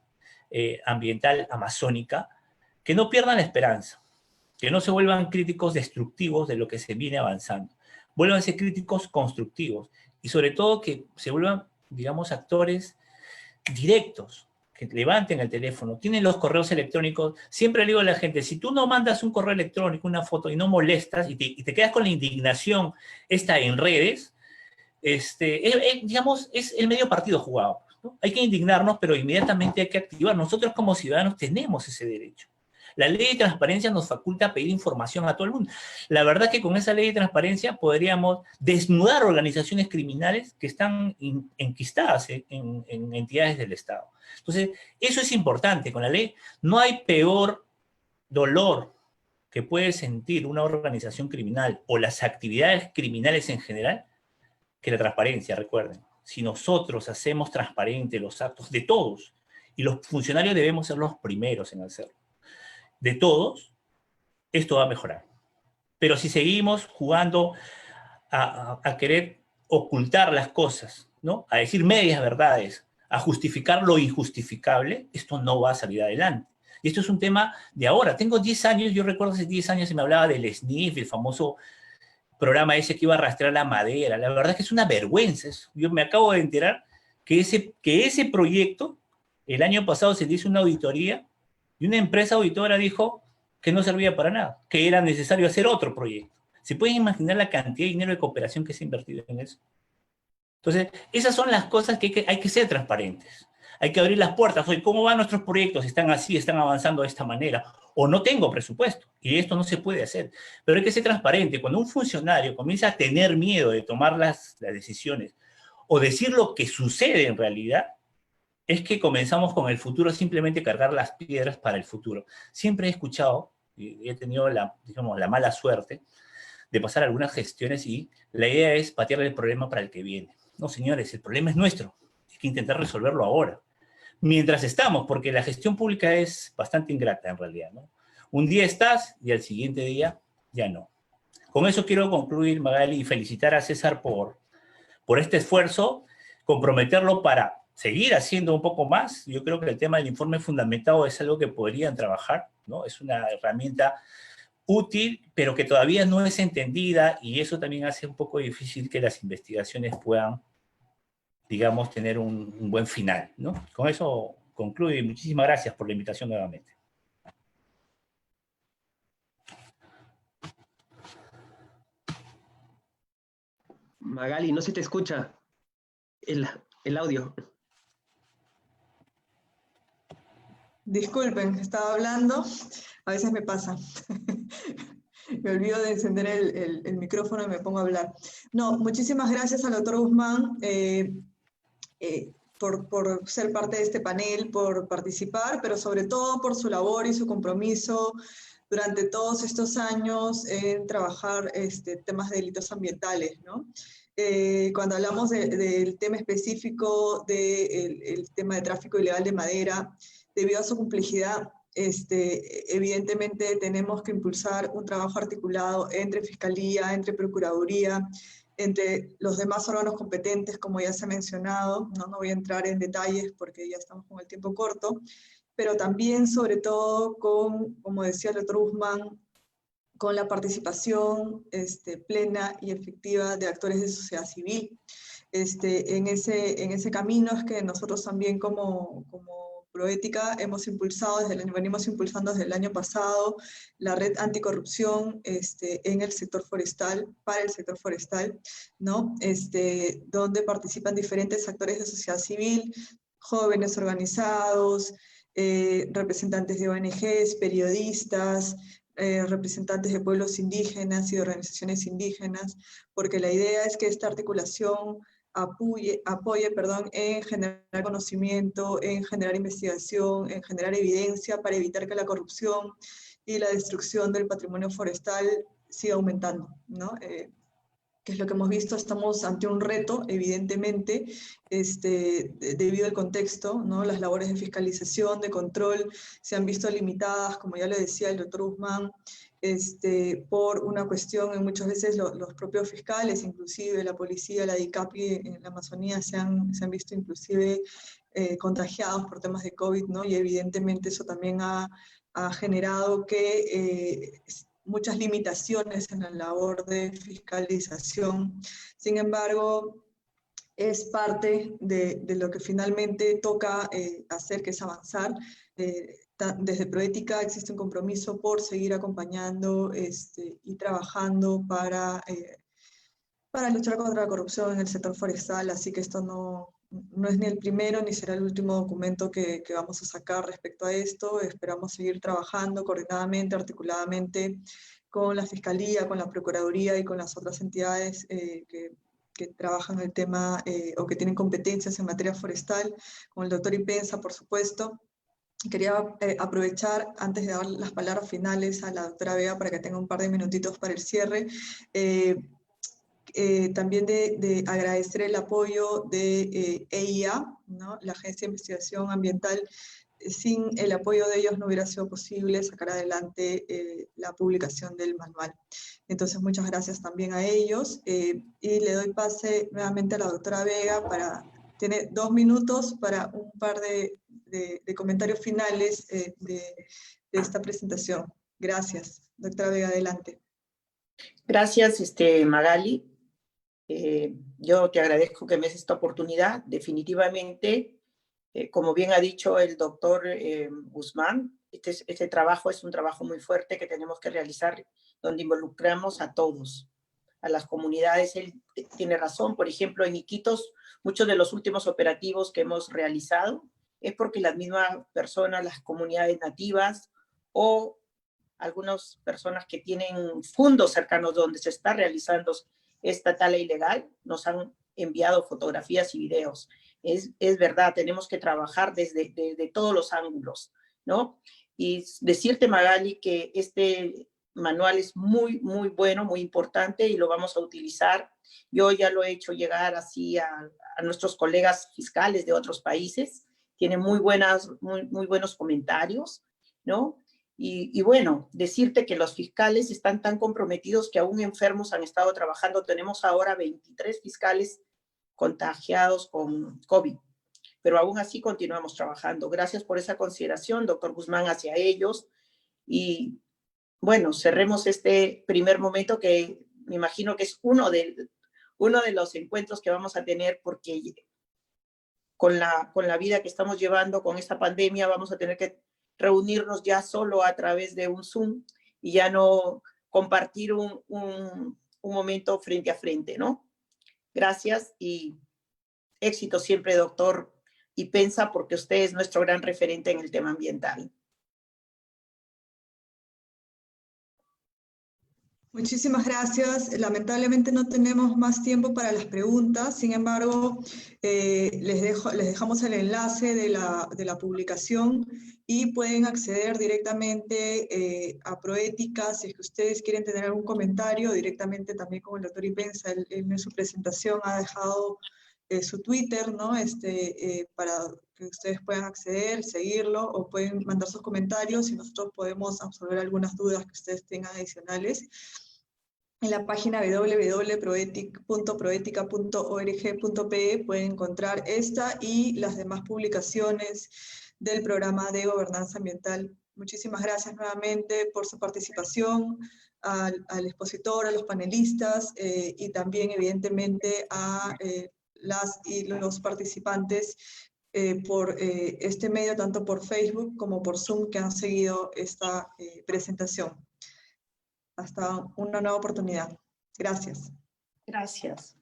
ambiental amazónica, que no pierdan la esperanza, que no se vuelvan críticos destructivos de lo que se viene avanzando, vuelvan a ser críticos constructivos y sobre todo que se vuelvan, digamos, actores directos, que levanten el teléfono, tienen los correos electrónicos. Siempre le digo a la gente, si tú no mandas un correo electrónico, una foto, y no molestas, y te quedas con la indignación esta en redes, digamos, es el medio partido jugado, ¿no? Hay que indignarnos, pero inmediatamente hay que activar. Nosotros como ciudadanos tenemos ese derecho. La ley de transparencia nos faculta pedir información a todo el mundo. La verdad que con esa ley de transparencia podríamos desnudar organizaciones criminales que están enquistadas en entidades del Estado. Entonces, eso es importante. Con la ley no hay peor dolor que puede sentir una organización criminal o las actividades criminales en general que la transparencia, recuerden. Si nosotros hacemos transparente los actos de todos, y los funcionarios debemos ser los primeros en hacerlo, de todos, esto va a mejorar. Pero si seguimos jugando a querer ocultar las cosas, ¿no? A decir medias verdades, a justificar lo injustificable, esto no va a salir adelante. Y esto es un tema de ahora. Tengo 10 años, yo recuerdo hace 10 años se me hablaba del SNIF, el famoso programa ese que iba a rastrear la madera. La verdad es que es una vergüenza. Yo me acabo de enterar que ese proyecto, el año pasado se le hizo una auditoría y una empresa auditora dijo que no servía para nada, que era necesario hacer otro proyecto. ¿Se pueden imaginar la cantidad de dinero de cooperación que se ha invertido en eso? Entonces, esas son las cosas que hay que ser transparentes. Hay que abrir las puertas. Oye, ¿cómo van nuestros proyectos? ¿Están así? ¿Están avanzando de esta manera? O no tengo presupuesto. Y esto no se puede hacer. Pero hay que ser transparente. Cuando un funcionario comienza a tener miedo de tomar las decisiones o decir lo que sucede en realidad, es que comenzamos con el futuro simplemente cargar las piedras para el futuro. Siempre he escuchado, y he tenido la mala suerte de pasar algunas gestiones y la idea es patearle el problema para el que viene. No, señores, el problema es nuestro. Hay que intentar resolverlo ahora. Mientras estamos, porque la gestión pública es bastante ingrata en realidad, ¿no? Un día estás y al siguiente día ya no. Con eso quiero concluir, Magali, y felicitar a César por este esfuerzo, comprometerlo para seguir haciendo un poco más. Yo creo que el tema del informe fundamentado es algo que podrían trabajar, ¿no? Es una herramienta útil, pero que todavía no es entendida, y eso también hace un poco difícil que las investigaciones puedan, digamos, tener un buen final, ¿no? Con eso concluyo y muchísimas gracias por la invitación nuevamente. Magali, no se te escucha el audio. Disculpen, estaba hablando, a veces me pasa. Me olvido de encender el micrófono y me pongo a hablar. No, muchísimas gracias al doctor Guzmán por ser parte de este panel, por participar, pero sobre todo por su labor y su compromiso durante todos estos años en trabajar temas de delitos ambientales, ¿no? Cuando hablamos del tema específico del tema de tráfico ilegal de madera, debido a su complejidad, evidentemente tenemos que impulsar un trabajo articulado entre Fiscalía, entre Procuraduría, entre los demás órganos competentes, como ya se ha mencionado. No voy a entrar en detalles porque ya estamos con el tiempo corto, pero también, sobre todo, como decía el doctor Guzmán, con la participación plena y efectiva de actores de sociedad civil. En ese camino es que nosotros también como Proética venimos impulsando desde el año pasado la red anticorrupción en el sector forestal, para el sector forestal, ¿no? Donde participan diferentes actores de sociedad civil, jóvenes organizados, representantes de ONGs, periodistas, representantes de pueblos indígenas y de organizaciones indígenas, porque la idea es que esta articulación apoye en generar conocimiento, en generar investigación, en generar evidencia para evitar que la corrupción y la destrucción del patrimonio forestal siga aumentando, ¿no? Que es lo que hemos visto. Estamos ante un reto, evidentemente, debido al contexto, ¿no? Las labores de fiscalización, de control, se han visto limitadas, como ya le decía el doctor Guzmán, por una cuestión, muchas veces los propios fiscales, inclusive la policía, la DICAPI en la Amazonía, se han visto inclusive contagiados por temas de COVID, ¿no? Y evidentemente eso también ha generado que muchas limitaciones en la labor de fiscalización. Sin embargo, es parte de lo que finalmente toca hacer, que es avanzar. Desde Proética existe un compromiso por seguir acompañando y trabajando para luchar contra la corrupción en el sector forestal, así que esto no no es ni el primero ni será el último documento que vamos a sacar respecto a esto. Esperamos seguir trabajando coordinadamente, articuladamente con la Fiscalía, con la Procuraduría y con las otras entidades que trabajan el tema o que tienen competencias en materia forestal, con el doctor Ipenza, por supuesto. Quería aprovechar, antes de dar las palabras finales a la doctora Vega para que tenga un par de minutitos para el cierre, también de agradecer el apoyo de EIA, ¿no? La Agencia de Investigación Ambiental. Sin el apoyo de ellos no hubiera sido posible sacar adelante la publicación del manual. Entonces, muchas gracias también a ellos. Y le doy pase nuevamente a la doctora Vega tiene 2 minutos para un par de comentarios finales de esta presentación. Gracias. Doctora Vega, adelante. Gracias, Magali. Yo te agradezco que me des esta oportunidad. Definitivamente, como bien ha dicho el doctor Guzmán, este trabajo es un trabajo muy fuerte que tenemos que realizar, donde involucramos a todos, a las comunidades. Él tiene razón, por ejemplo, en Iquitos, muchos de los últimos operativos que hemos realizado es porque las mismas personas, las comunidades nativas o algunas personas que tienen fundos cercanos donde se está realizando esta tala ilegal, nos han enviado fotografías y videos. Es verdad, tenemos que trabajar desde todos los ángulos, ¿no? Y decirte, Magali, que este manual es muy, muy bueno, muy importante y lo vamos a utilizar. Yo ya lo he hecho llegar así a nuestros colegas fiscales de otros países. Tienen muy buenos comentarios, ¿no? Y bueno, decirte que los fiscales están tan comprometidos que aún enfermos han estado trabajando. Tenemos ahora 23 fiscales contagiados con COVID, pero aún así continuamos trabajando. Gracias por esa consideración, doctor Guzmán, hacia ellos. Y bueno, cerremos este primer momento que me imagino que es uno de los encuentros que vamos a tener, porque con la vida que estamos llevando, con esta pandemia, vamos a tener que reunirnos ya solo a través de un Zoom y ya no compartir un momento frente a frente, ¿no? Gracias y éxito siempre, doctor Ipenza, porque usted es nuestro gran referente en el tema ambiental. Muchísimas gracias. Lamentablemente no tenemos más tiempo para las preguntas, sin embargo, les dejamos el enlace de la publicación y pueden acceder directamente a Proética. Si es que ustedes quieren tener algún comentario, directamente también con el doctor Ipenza, él en su presentación ha dejado su Twitter, ¿no? Para que ustedes puedan acceder, seguirlo, o pueden mandar sus comentarios y nosotros podemos absorber algunas dudas que ustedes tengan adicionales. En la página www.proetica.org.pe pueden encontrar esta y las demás publicaciones del programa de gobernanza ambiental. Muchísimas gracias nuevamente por su participación, al expositor, a los panelistas y también evidentemente a las y los participantes por este medio, tanto por Facebook como por Zoom, que han seguido esta presentación. Hasta una nueva oportunidad. Gracias. Gracias.